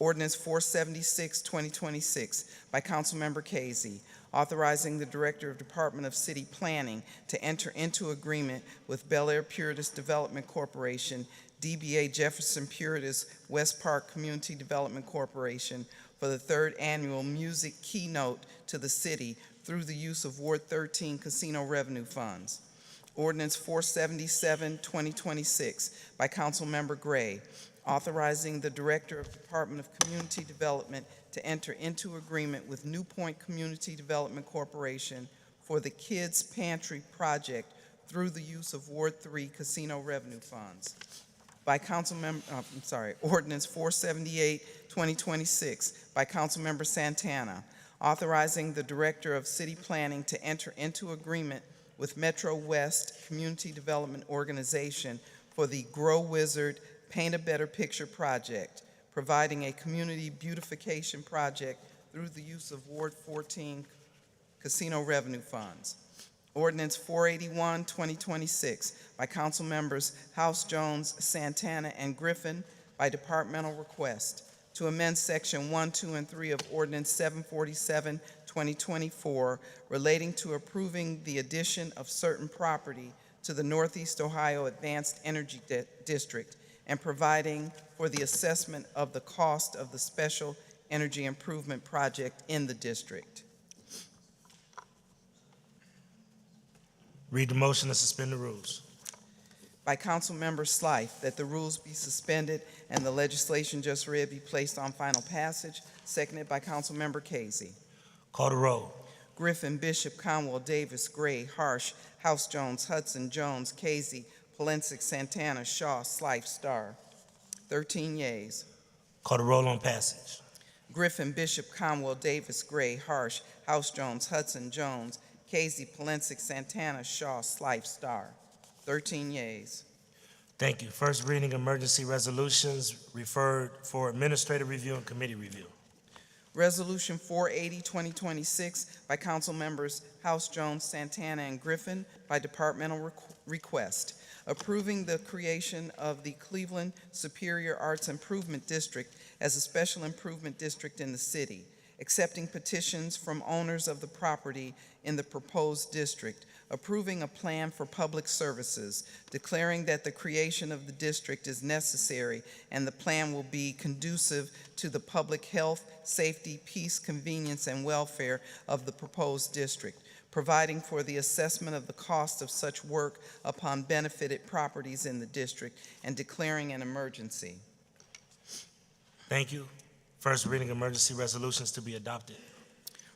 Ordinance 476, 2026 by Councilmember Casey, authorizing the Director of Department of City Planning to enter into agreement with Bel Air Puritas Development Corporation, DBA Jefferson Puritas West Park Community Development Corporation for the third annual music keynote to the city through the use of Ward 13 casino revenue funds. Ordinance 477, 2026 by Councilmember Gray, authorizing the Director of Department of Community Development to enter into agreement with New Point Community Development Corporation for the Kids Pantry Project through the use of Ward 3 casino revenue funds. By Ordinance 478, 2026 by Councilmember Santana, authorizing the Director of City Planning to enter into agreement with Metro West Community Development Organization for the Grow Wizard Paint a Better Picture Project, providing a community beautification project through the use of Ward 14 casino revenue funds. Ordinance 481, 2026 by Council Members House Jones, Santana, and Griffin by departmental request to amend Section 1, 2, and 3 of Ordinance 747, 2024 relating to approving the addition of certain property to the Northeast Ohio Advanced Energy District and providing for the assessment of the cost of the special energy improvement project in the district. Read the motion to suspend the rules. By Councilmember Slife, that the rules be suspended and the legislation just read be placed on final passage, seconded by Councilmember Casey. Call the roll. Griffin, Bishop, Conwell, Davis, Gray, Harsh, House Jones, Hudson, Jones, Casey, Polensek, Santana, Shaw, Slife, Starr. 13 yeas. Call the roll on passage. Griffin, Bishop, Conwell, Davis, Gray, Harsh, House Jones, Hudson, Jones, Casey, Polensek, Santana, Shaw, Slife, Starr. 13 yeas. Thank you. First reading emergency resolutions referred for administrative review and committee review. Resolution 480, 2026 by Council Members House Jones, Santana, and Griffin by departmental request, approving the creation of the Cleveland Superior Arts Improvement District as a special improvement district in the city, accepting petitions from owners of the property in the proposed district, approving a plan for public services, declaring that the creation of the district is necessary and the plan will be conducive to the public health, safety, peace, convenience, and welfare of the proposed district, providing for the assessment of the cost of such work upon benefited properties in the district, and declaring an emergency. Thank you. First reading emergency resolutions to be adopted.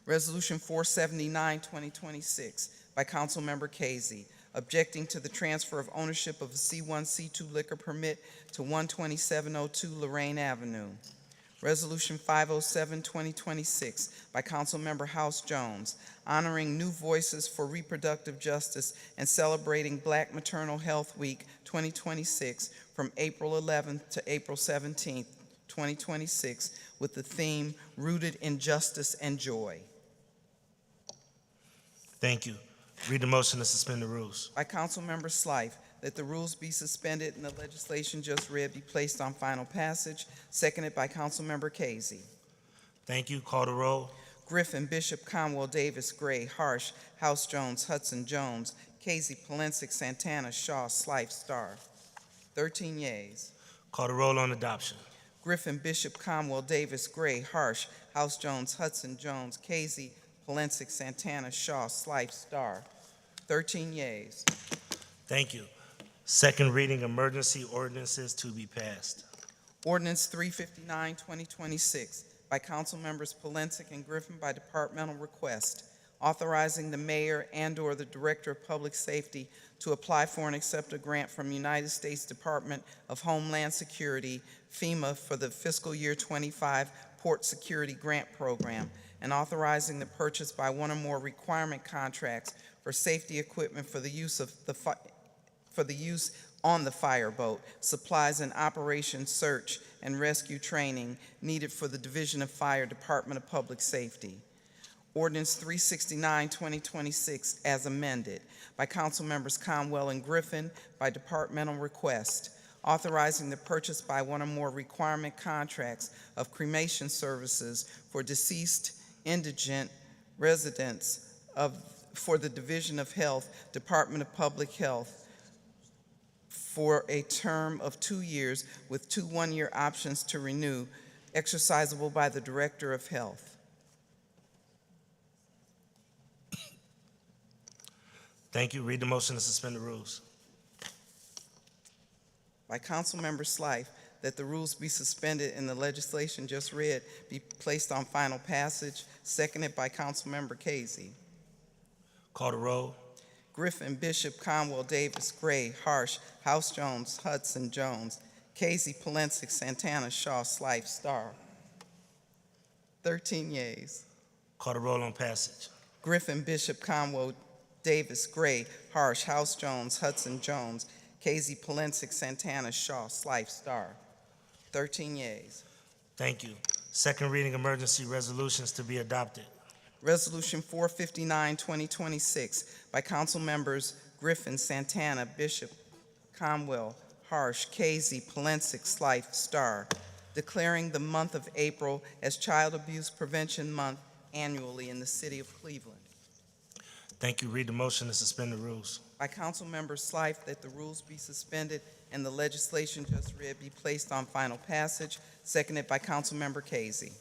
Resolution 479, 2026 by Councilmember Casey, objecting to the transfer of ownership of a C1, C2 liquor permit to 12702 Lorraine Avenue. Resolution 507, 2026 by Councilmember House Jones, honoring New Voices for Reproductive Justice and celebrating Black Maternal Health Week 2026 from April 11th to April 17th, 2026, with the theme Rooted in Justice and Joy. Thank you. Read the motion to suspend the rules. By Councilmember Slife, that the rules be suspended and the legislation just read be placed on final passage, seconded by Councilmember Casey. Thank you. Call the roll. Griffin, Bishop, Conwell, Davis, Gray, Harsh, House Jones, Hudson, Jones, Casey, Polensek, Santana, Shaw, Slife, Starr. 13 yeas. Call the roll on adoption. Griffin, Bishop, Conwell, Davis, Gray, Harsh, House Jones, Hudson, Jones, Casey, Polensek, Santana, Shaw, Slife, Starr. 13 yeas. Thank you. Second reading emergency ordinances to be passed. Ordinance 359, 2026 by Council Members Polensek and Griffin by departmental request, authorizing the mayor and/or the director of public safety to apply for and accept a grant from United States Department of Homeland Security, FEMA, for the fiscal year 25 Port Security Grant Program, and authorizing the purchase by one or more requirement contracts for safety equipment for the use on the fireboat, supplies and operation search and rescue training needed for the Division of Fire, Department of Public Safety. Ordinance 369, 2026, as amended by Council Members Conwell and Griffin by departmental request, authorizing the purchase by one or more requirement contracts of cremation services for deceased indigent residents for the Division of Health, Department of Public Health, for a term of 2 years with 2 one-year options to renew, exercisable by the Director of Health. Thank you. Read the motion to suspend the rules. By Councilmember Slife, that the rules be suspended and the legislation just read be placed on final passage, seconded by Councilmember Casey. Call the roll. Griffin, Bishop, Conwell, Davis, Gray, Harsh, House Jones, Hudson, Jones, Casey, Polensek, Santana, Shaw, Slife, Starr. 13 yeas. Call the roll on passage. Griffin, Bishop, Conwell, Davis, Gray, Harsh, House Jones, Hudson, Jones, Casey, Polensek, Santana, Shaw, Slife, Starr. 13 yeas. Thank you. Second reading emergency resolutions to be adopted. Resolution 459, 2026, by Council Members Griffin, Santana, Bishop, Conwell, Harsh, Casey, Polensek, Slife, Starr, declaring the month of April as Child Abuse Prevention Month annually in the city of Cleveland. Thank you. Read the motion to suspend the rules. By Councilmember Slife, that the rules be suspended and the legislation just read be placed on final passage, seconded by Councilmember Casey.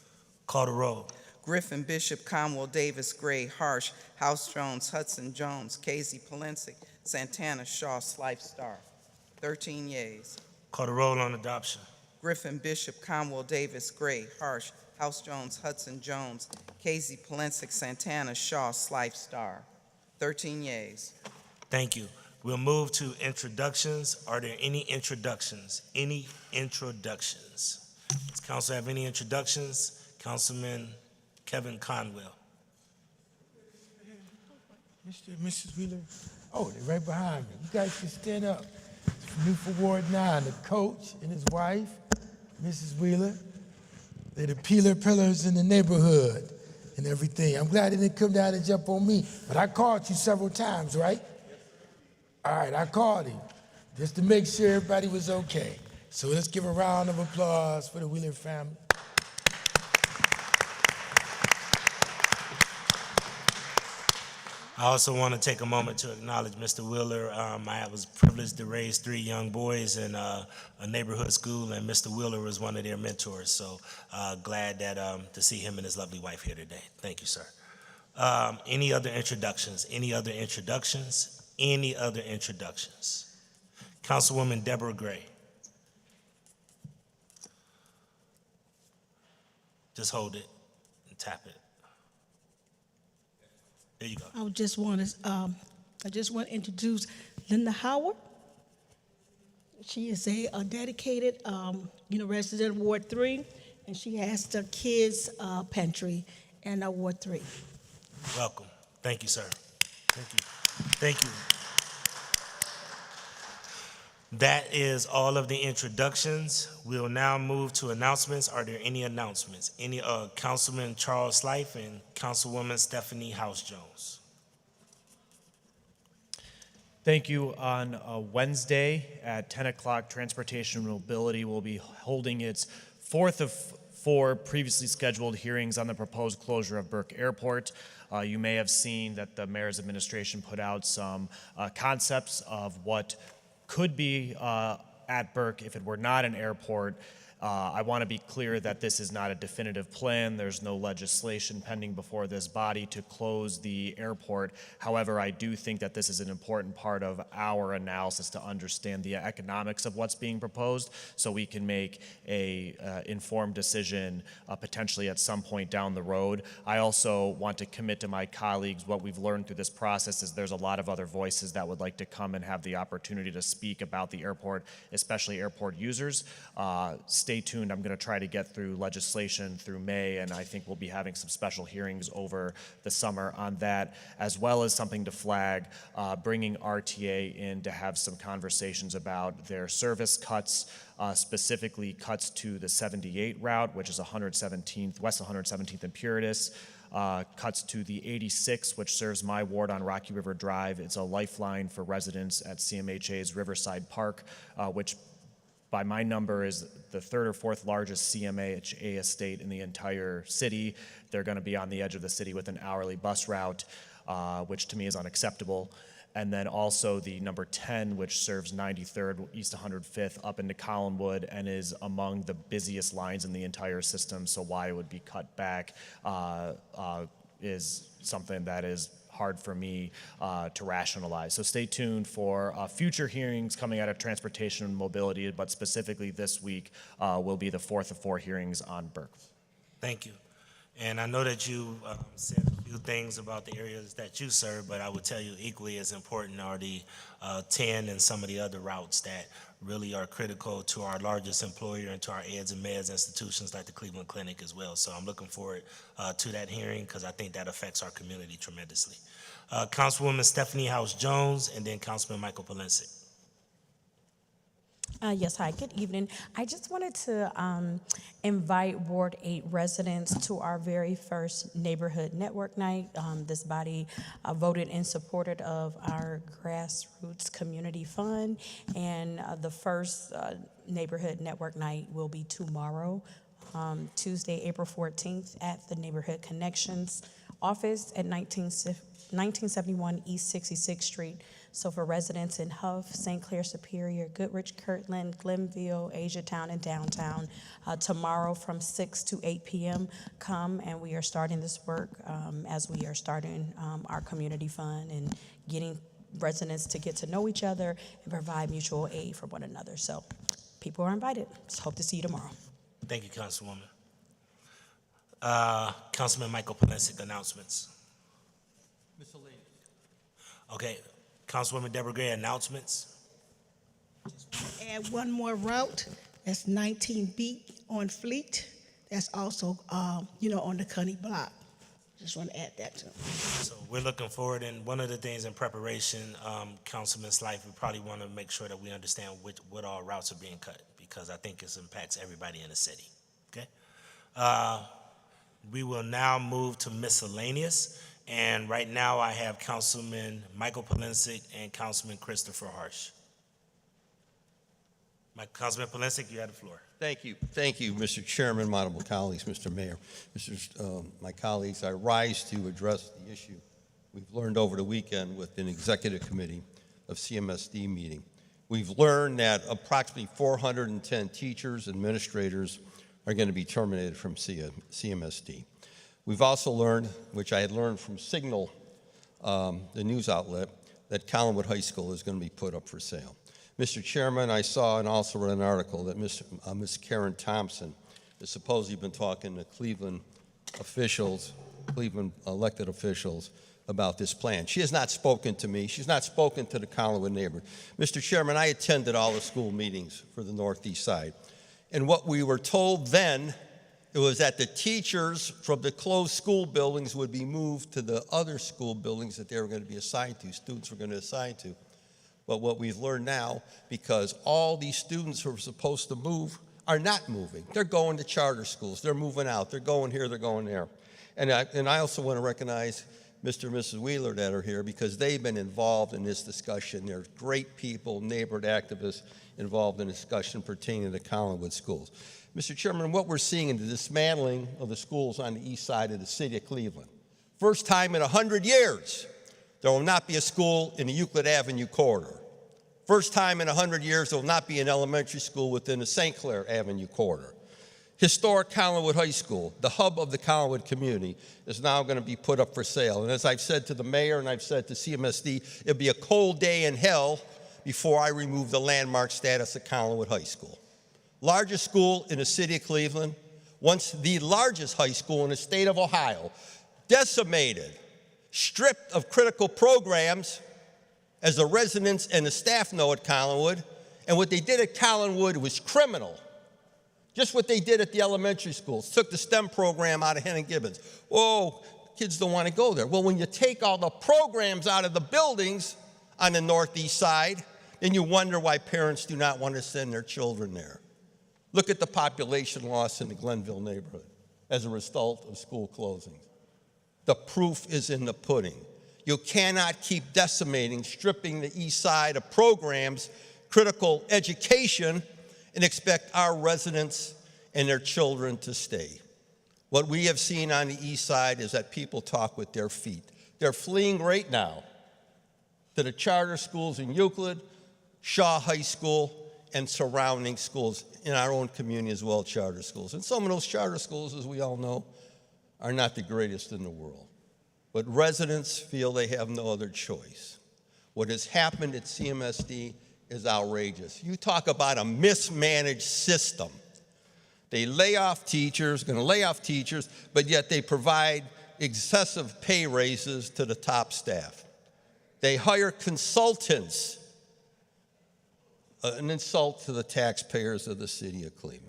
Call the roll. Griffin, Bishop, Conwell, Davis, Gray, Harsh, House Jones, Hudson, Jones, Casey, Polensek, Santana, Shaw, Slife, Starr. 13 yeas. Call the roll on adoption. Griffin, Bishop, Conwell, Davis, Gray, Harsh, House Jones, Hudson, Jones, Casey, Polensek, Santana, Shaw, Slife, Starr. 13 yeas. Thank you. We'll move to introductions. Are there any introductions? Any introductions? Does council have any introductions? Councilman Kevin Conwell. Mr. and Mrs. Wheeler? Oh, they're right behind me. You guys can stand up. It's Newford Ward 9, the coach and his wife, Mrs. Wheeler. They're the pillars in the neighborhood and everything. I'm glad they didn't come down and jump on me, but I called you several times, right? All right, I called him just to make sure everybody was okay. So let's give a round of applause for the Wheeler family. I also want to take a moment to acknowledge Mr. Wheeler. I was privileged to raise 3 young boys in a neighborhood school, and Mr. Wheeler was one of their mentors. So glad that to see him and his lovely wife here today. Thank you, sir. Any other introductions? Any other introductions? Any other introductions? Councilwoman Deborah Gray. Just hold it and tap it. There you go. I just want to introduce Linda Howard. She is a dedicated, resident of Ward 3, and she has the kids' pantry in Ward 3. Welcome. Thank you, sir. Thank you. Thank you. That is all of the introductions. We'll now move to announcements. Are there any announcements? Any Councilman Charles Slife and Councilwoman Stephanie House Jones. Thank you. On Wednesday at 10 o'clock, Transportation and Mobility will be holding its 4th of 4 previously scheduled hearings on the proposed closure of Burke Airport. You may have seen that the mayor's administration put out some concepts of what could be at Burke if it were not an airport. I want to be clear that this is not a definitive plan. There's no legislation pending before this body to close the airport. However, I do think that this is an important part of our analysis to understand the economics of what's being proposed so we can make a informed decision potentially at some point down the road. I also want to commit to my colleagues what we've learned through this process is there's a lot of other voices that would like to come and have the opportunity to speak about the airport, especially airport users. stay tuned. I'm going to try to get through legislation through May, and I think we'll be having some special hearings over the summer on that, as well as something to flag, bringing RTA in to have some conversations about their service cuts, specifically cuts to the 78 route, which is 117th, west 117th and Puritas, cuts to the 86, which serves my ward on Rocky River Drive. It's a lifeline for residents at CMHA's Riverside Park, which by my number is the third or fourth largest CMHA estate in the entire city. They're going to be on the edge of the city with an hourly bus route, which to me is unacceptable. And then also the number 10, which serves 93rd East 105th up into Collinwood and is among the busiest lines in the entire system. So why it would be cut back is something that is hard for me to rationalize. So stay tuned for future hearings coming out of Transportation and Mobility, but specifically this week will be the fourth of 4 hearings on Burke. Thank you. And I know that you said a few things about the areas that you serve, but I would tell you equally as important are the 10 and some of the other routes that really are critical to our largest employer and to our eds and meds institutions like the Cleveland Clinic as well. So I'm looking forward to that hearing because I think that affects our community tremendously. Councilwoman Stephanie House-Jones and then Councilman Michael Polensek. Yes, hi, good evening. I just wanted to invite Ward 8 residents to our very first neighborhood network night. This body voted in support of our grassroots community fund, and the first neighborhood network night will be tomorrow, Tuesday, April 14th at the Neighborhood Connections office at 1971 East 66th Street. So for residents in Huff, St. Clair Superior, Goodrich, Kirtland, Glenville, Asiatown, and downtown, tomorrow from 6 to 8 p.m. come, and we are starting this work as we are starting our community fund and getting residents to get to know each other and provide mutual aid for one another. So people are invited. Just hope to see you tomorrow. Thank you, Councilwoman. Councilman Michael Polensek, announcements. Okay. Councilwoman Deborah Gray, announcements. Add one more route. That's 19B on Fleet. That's also, on the Cunny block. Just want to add that too. So we're looking forward, and one of the things in preparation, Councilman Slife, we probably want to make sure that we understand what all routes are being cut, because I think this impacts everybody in the city, okay? We will now move to miscellaneous. And right now, I have Councilman Michael Polensek and Councilman Christopher Harsh. Councilman Polensek, you have the floor. Thank you, Mr. Chairman, my honorable colleagues, Mr. Mayor. My colleagues, I rise to address the issue we've learned over the weekend with an executive committee of CMSD meeting. We've learned that approximately 410 teachers, administrators are going to be terminated from CMSD. We've also learned, which I had learned from Signal, the news outlet, that Collinwood High School is going to be put up for sale. Mr. Chairman, I saw and also read an article that Ms. Karen Thompson has supposedly been talking to Cleveland officials, Cleveland elected officials, about this plan. She has not spoken to me. She's not spoken to the Collinwood neighborhood. Mr. Chairman, I attended all the school meetings for the Northeast side. And what we were told then, it was that the teachers from the closed school buildings would be moved to the other school buildings that they were going to be assigned to, students were going to assign to. But what we've learned now, because all these students who are supposed to move are not moving. They're going to charter schools. They're moving out. They're going here. They're going there. And I also want to recognize Mr. and Mrs. Wheeler that are here because they've been involved in this discussion. They're great people, neighborhood activists involved in discussion pertaining to Collinwood schools. Mr. Chairman, what we're seeing in the dismantling of the schools on the east side of the city of Cleveland. First time in 100 years, there will not be a school in the Euclid Avenue corridor. First time in 100 years, there will not be an elementary school within the St. Clair Avenue corridor. Historic Collinwood High School, the hub of the Collinwood community, is now going to be put up for sale. And as I've said to the mayor and I've said to CMSD, it'll be a cold day in hell before I remove the landmark status of Collinwood High School. Largest school in the city of Cleveland, once the largest high school in the state of Ohio, decimated, stripped of critical programs, as the residents and the staff know at Collinwood, and what they did at Collinwood was criminal. Just what they did at the elementary schools, took the STEM program out of Henning Gibbons. Oh, kids don't want to go there. Well, when you take all the programs out of the buildings on the northeast side, then you wonder why parents do not want to send their children there. Look at the population loss in the Glenville neighborhood as a result of school closings. The proof is in the pudding. You cannot keep decimating, stripping the east side of programs, critical education, and expect our residents and their children to stay. What we have seen on the east side is that people talk with their feet. They're fleeing right now to the charter schools in Euclid, Shaw High School, and surrounding schools in our own community as well, charter schools. And some of those charter schools, as we all know, are not the greatest in the world. But residents feel they have no other choice. What has happened at CMSD is outrageous. You talk about a mismanaged system. They lay off teachers, going to lay off teachers, but yet they provide excessive pay raises to the top staff. They hire consultants, an insult to the taxpayers of the city of Cleveland.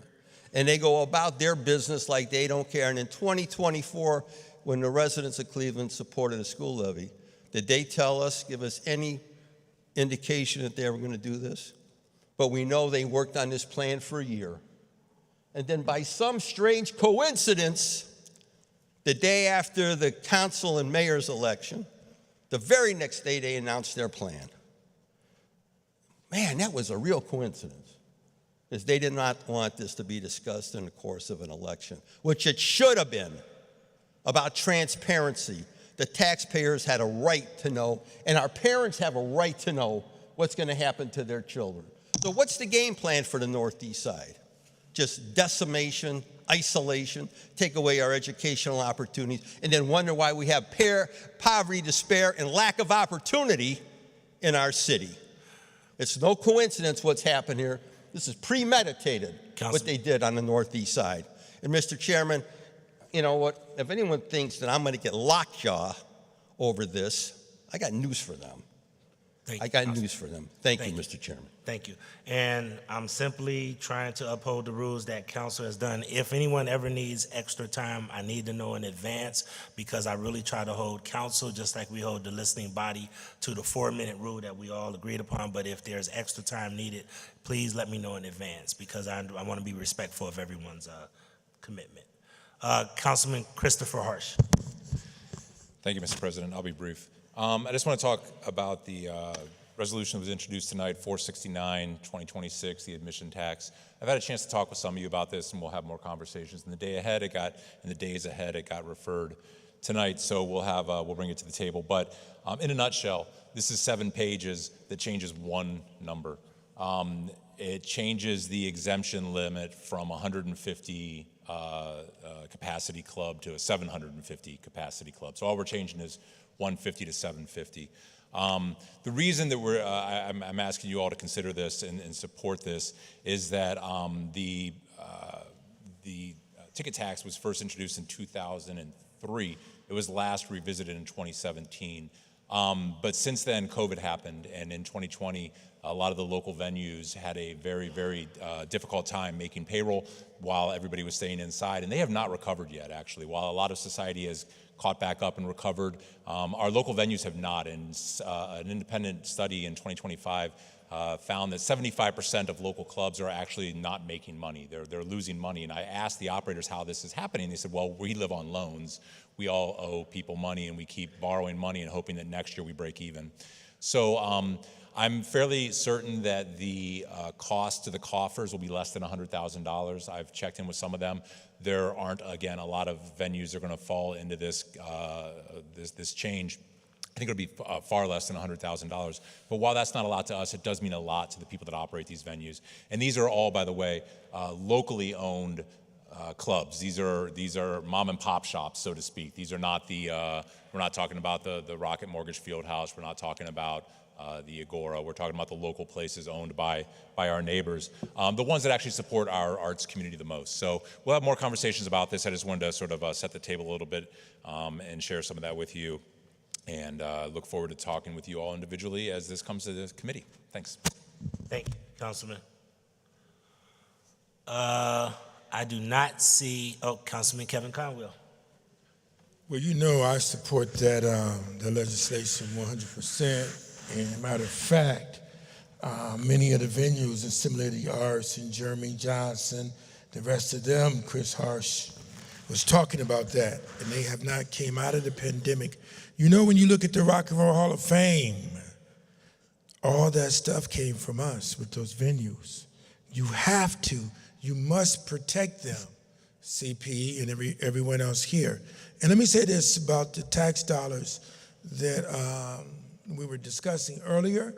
And they go about their business like they don't care. And in 2024, when the residents of Cleveland supported a school levy, did they tell us, give us any indication that they were going to do this? But we know they worked on this plan for a year. And then by some strange coincidence, the day after the council and mayor's election, the very next day they announced their plan. Man, that was a real coincidence, because they did not want this to be discussed in the course of an election, which it should have been, about transparency. The taxpayers had a right to know, and our parents have a right to know what's going to happen to their children. So what's the game plan for the northeast side? Just decimation, isolation, take away our educational opportunities, and then wonder why we have poverty, despair, and lack of opportunity in our city. It's no coincidence what's happened here. This is premeditated, what they did on the northeast side. And Mr. Chairman, you know what? If anyone thinks that I'm going to get lockjaw over this, I got news for them. I got news for them. Thank you, Mr. Chairman. Thank you. And I'm simply trying to uphold the rules that council has done. If anyone ever needs extra time, I need to know in advance, because I really try to hold council, just like we hold the listening body, to the 4-minute rule that we all agreed upon. But if there's extra time needed, please let me know in advance, because I want to be respectful of everyone's commitment. Councilman Christopher Harsh. Thank you, Mr. President. I'll be brief. I just want to talk about the resolution that was introduced tonight, 469, 2026, the admission tax. I've had a chance to talk with some of you about this, and we'll have more conversations. In the days ahead, it got referred tonight, so we'll bring it to the table. But in a nutshell, this is 7 pages that changes one number. It changes the exemption limit from 150 capacity club to a 750 capacity club. So all we're changing is 150 to 750. The reason that I'm asking you all to consider this and support this is that the ticket tax was first introduced in 2003. It was last revisited in 2017. But since then, COVID happened, and in 2020, a lot of the local venues had a very, very difficult time making payroll while everybody was staying inside, and they have not recovered yet, actually. While a lot of society has caught back up and recovered, our local venues have not, and an independent study in 2025 found that 75% of local clubs are actually not making money. They're losing money, and I asked the operators how this is happening. They said, well, we live on loans. We all owe people money, and we keep borrowing money and hoping that next year we break even. So I'm fairly certain that the cost to the coffers will be less than $100,000. I've checked in with some of them. There aren't, again, a lot of venues that are going to fall into this change. I think it'll be far less than $100,000. But while that's not a lot to us, it does mean a lot to the people that operate these venues. And these are all, by the way, locally owned clubs. These are mom and pop shops, so to speak. These are not we're not talking about the Rocket Mortgage Fieldhouse. We're not talking about the Agora. We're talking about the local places owned by our neighbors, the ones that actually support our arts community the most. So we'll have more conversations about this. I just wanted to sort of set the table a little bit and share some of that with you, and look forward to talking with you all individually as this comes to the committee. Thanks. Thank you, Councilman. I do not see, Councilman Kevin Conwell. Well, you know I support that the legislation 100%. And matter of fact, many of the venues in Similar to the Arts and Jeremy Johnson, the rest of them, Chris Harsh was talking about that, and they have not came out of the pandemic. You know, when you look at the Rock and Roll Hall of Fame, all that stuff came from us with those venues. You must protect them, CP and everyone else here. And let me say this about the tax dollars that we were discussing earlier.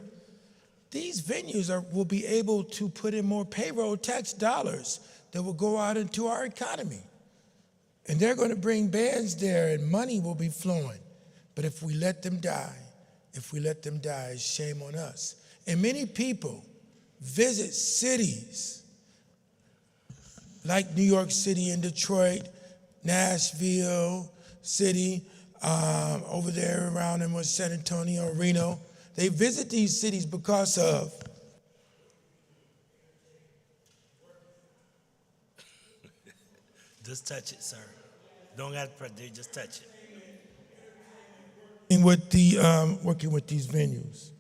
These venues will be able to put in more payroll tax dollars that will go out into our economy. And they're going to bring bands there and money will be flowing. But if we let them die, it's shame on us. And many people visit cities like New York City and Detroit, Nashville City, over there around in San Antonio, Reno. They visit these cities because of Just touch it, sir. Don't got to just touch it. working with these venues.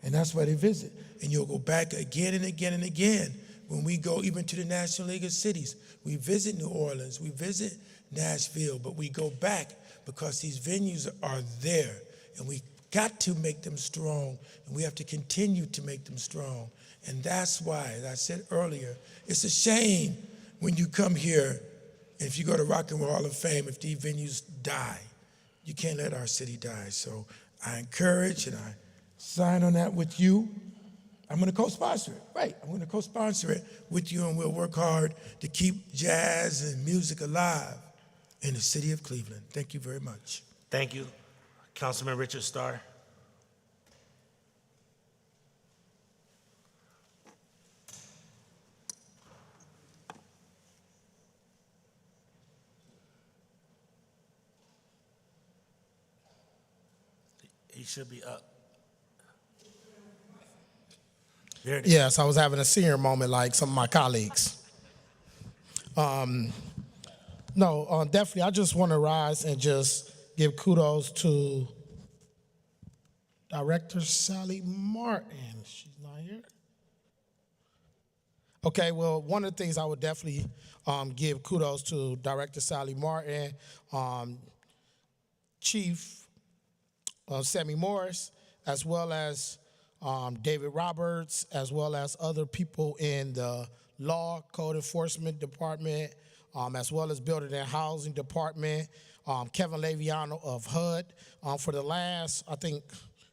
And that's why they visit. And you'll go back again and again and again when we go even to the National League of Cities. We visit New Orleans, we visit Nashville, but we go back because these venues are there. And we got to make them strong, and we have to continue to make them strong. And that's why, as I said earlier, it's a shame when you come here, and if you go to Rock and Roll Hall of Fame, if these venues die, you can't let our city die. So I encourage and I sign on that with you. I'm going to co-sponsor it, right? I'm going to co-sponsor it with you, and we'll work hard to keep jazz and music alive in the city of Cleveland. Thank you very much. Thank you. Councilman Richard Starr. He should be up. There it is. Yes, I was having a senior moment like some of my colleagues. Definitely, I just want to rise and just give kudos to Director Sally Martin. She's not here. Okay, well, one of the things I would definitely give kudos to Director Sally Martin, Chief Sammy Morris, as well as David Roberts, as well as other people in the Law Code Enforcement Department, as well as Building and Housing Department, Kevin Laviano of HUD. For the last, I think,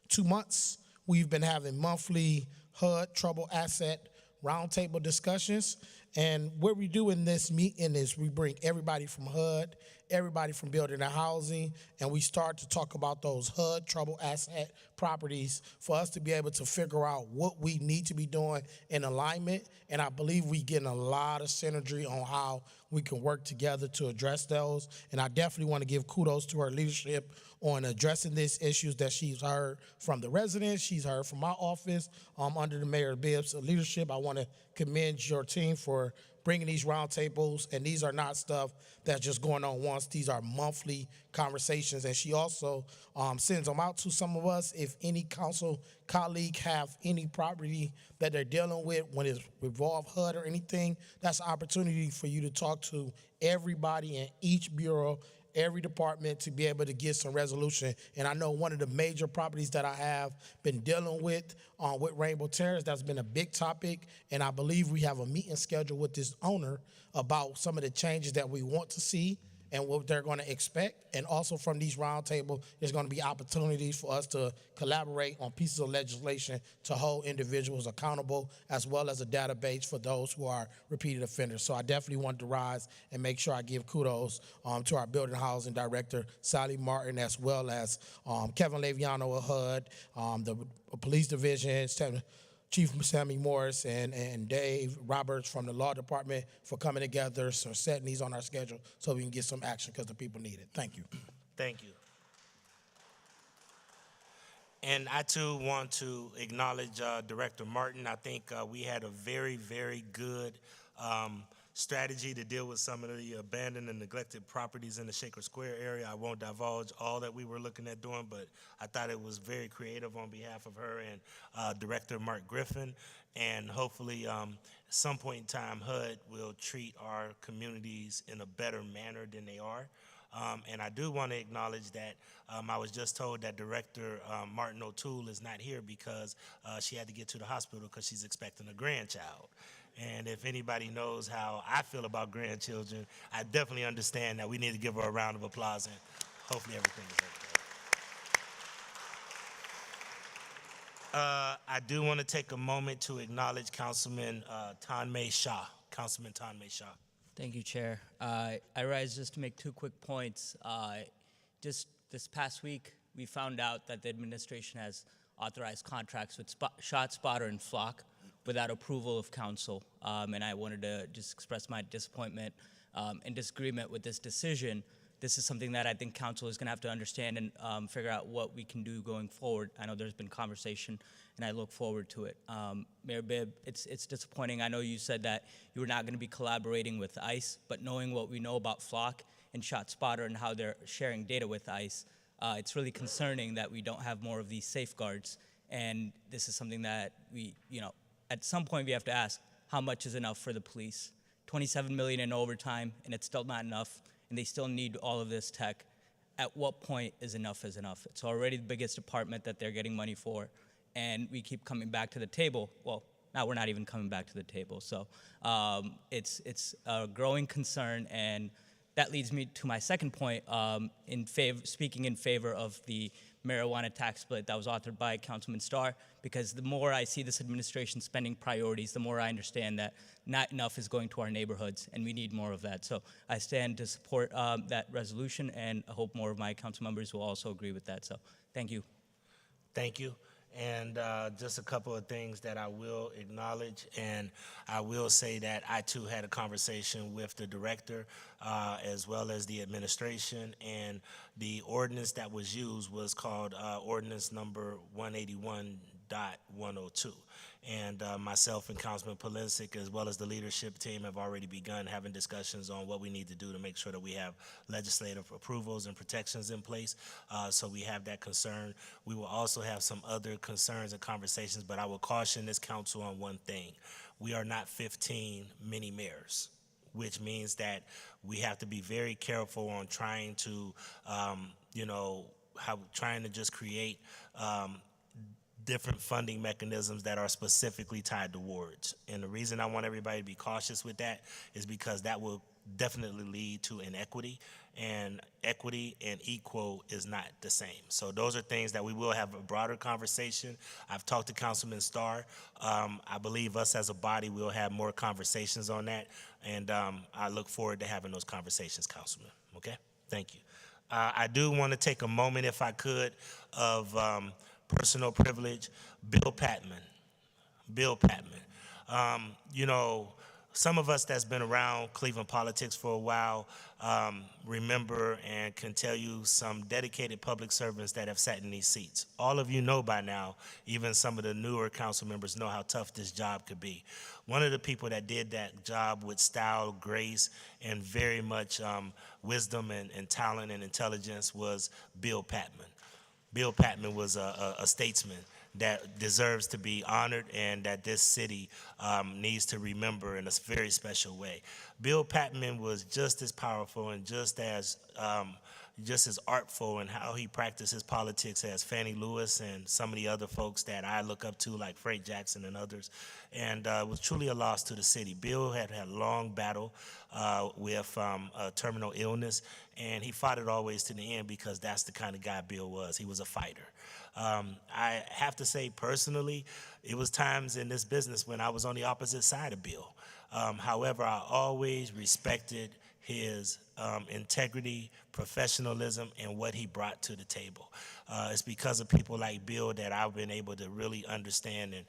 2 months, we've been having monthly HUD Trouble Asset Roundtable discussions. And what we do in this meeting is we bring everybody from HUD, everybody from Building and Housing, and we start to talk about those HUD trouble asset properties for us to be able to figure out what we need to be doing in alignment. And I believe we getting a lot of synergy on how we can work together to address those. And I definitely want to give kudos to her leadership on addressing these issues that she's heard from the residents, she's heard from my office, under the Mayor Bibbs' leadership. I want to commend your team for bringing these roundtables, and these are not stuff that's just going on once. These are monthly conversations, and she also sends them out to some of us. If any council colleague have any property that they're dealing with when it's revolve HUD or anything, that's an opportunity for you to talk to everybody in each bureau, every department, to be able to get some resolution. And I know one of the major properties that I have been dealing with Rainbow Terrace, that's been a big topic, and I believe we have a meeting scheduled with this owner about some of the changes that we want to see and what they're going to expect. And also from these roundtables, there's going to be opportunities for us to collaborate on pieces of legislation to hold individuals accountable, as well as a database for those who are repeated offenders. So I definitely want to rise and make sure I give kudos to our Building Housing Director, Sally Martin, as well as Kevin Laviano of HUD, the Police Division, Chief Sammy Morris and Dave Roberts from the Law Department for coming together, so setting these on our schedule so we can get some action because the people need it. Thank you. Thank you. And I, too, want to acknowledge Director Martin. I think we had a very, very good strategy to deal with some of the abandoned and neglected properties in the Shaker Square area. I won't divulge all that we were looking at doing, but I thought it was very creative on behalf of her and Director Mark Griffin. And hopefully, at some point in time, HUD will treat our communities in a better manner than they are. And I do want to acknowledge that I was just told that Director Martin O'Toole is not here because she had to get to the hospital because she's expecting a grandchild. And if anybody knows how I feel about grandchildren, I definitely understand that we need to give her a round of applause, and hopefully everything is okay. I do want to take a moment to acknowledge Councilman Tanmay Shah. Councilman Tanmay Shah. Thank you, Chair. I rise just to make 2 quick points. Just this past week, we found out that the administration has authorized contracts with ShotSpotter and Flock without approval of council. And I wanted to just express my disappointment and disagreement with this decision. This is something that I think council is going to have to understand and figure out what we can do going forward. I know there's been conversation, and I look forward to it. Mayor Bibb, it's disappointing. I know you said that you were not going to be collaborating with ICE, but knowing what we know about Flock and ShotSpotter and how they're sharing data with ICE, it's really concerning that we don't have more of these safeguards. And this is something that we, at some point we have to ask, how much is enough for the police? $27 million in overtime, and it's still not enough, and they still need all of this tech. At what point is enough is enough? It's already the biggest department that they're getting money for, and we keep coming back to the table. Well, now we're not even coming back to the table. So it's a growing concern, and that leads me to my second point, speaking in favor of the marijuana tax split that was authored by Councilman Starr, because the more I see this administration spending priorities, the more I understand that not enough is going to our neighborhoods, and we need more of that. So I stand to support that resolution, and I hope more of my council members will also agree with that. So thank you. Thank you. And just a couple of things that I will acknowledge, and I will say that I too had a conversation with the director as well as the administration, and the ordinance that was used was called ordinance number 181.102. And myself and Councilman Polisic, as well as the leadership team, have already begun having discussions on what we need to do to make sure that we have legislative approvals and protections in place. So we have that concern. We will also have some other concerns and conversations, but I will caution this council on one thing. We are not 15 mini mayors, which means that we have to be very careful on trying to, trying to just create different funding mechanisms that are specifically tied to wards. And the reason I want everybody to be cautious with that is because that will definitely lead to inequity, and equity and equal is not the same. So those are things that we will have a broader conversation. I've talked to Councilman Starr. I believe us as a body will have more conversations on that, and I look forward to having those conversations, Councilman. Okay? Thank you. I do want to take a moment, if I could, of personal privilege. Bill Patman. Some of us that's been around Cleveland politics for a while remember and can tell you some dedicated public servants that have sat in these seats. All of you know by now, even some of the newer council members know how tough this job could be. One of the people that did that job with style, grace, and very much wisdom and talent and intelligence was Bill Patman. Bill Patman was a statesman that deserves to be honored and that this city needs to remember in a very special way. Bill Patman was just as powerful and just as artful in how he practiced his politics as Fannie Lewis and some of the other folks that I look up to, like Frank Jackson and others, and was truly a loss to the city. Bill had a long battle with a terminal illness, and he fought it always to the end because that's the kind of guy Bill was. He was a fighter. I have to say personally, it was times in this business when I was on the opposite side of Bill. However, I always respected his integrity, professionalism, and what he brought to the table. It's because of people like Bill that I've been able to really understand and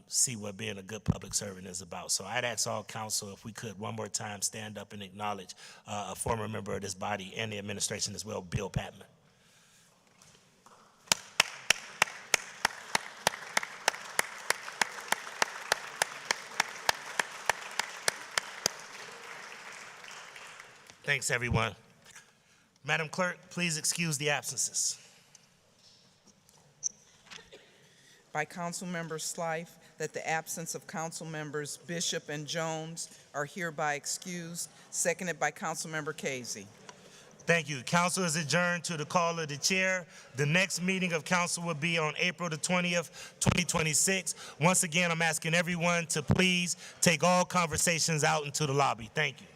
see what being a good public servant is about. So I'd ask all council if we could one more time stand up and acknowledge a former member of this body and the administration as well, Bill Patman. Thanks, everyone. Madam Clerk, please excuse the absences. By Councilmember Slife, that the absence of council members Bishop and Jones are hereby excused, seconded by Councilmember Casey. Thank you. Council is adjourned to the call of the chair. The next meeting of council will be on April the 20th, 2026. Once again, I'm asking everyone to please take all conversations out into the lobby. Thank you.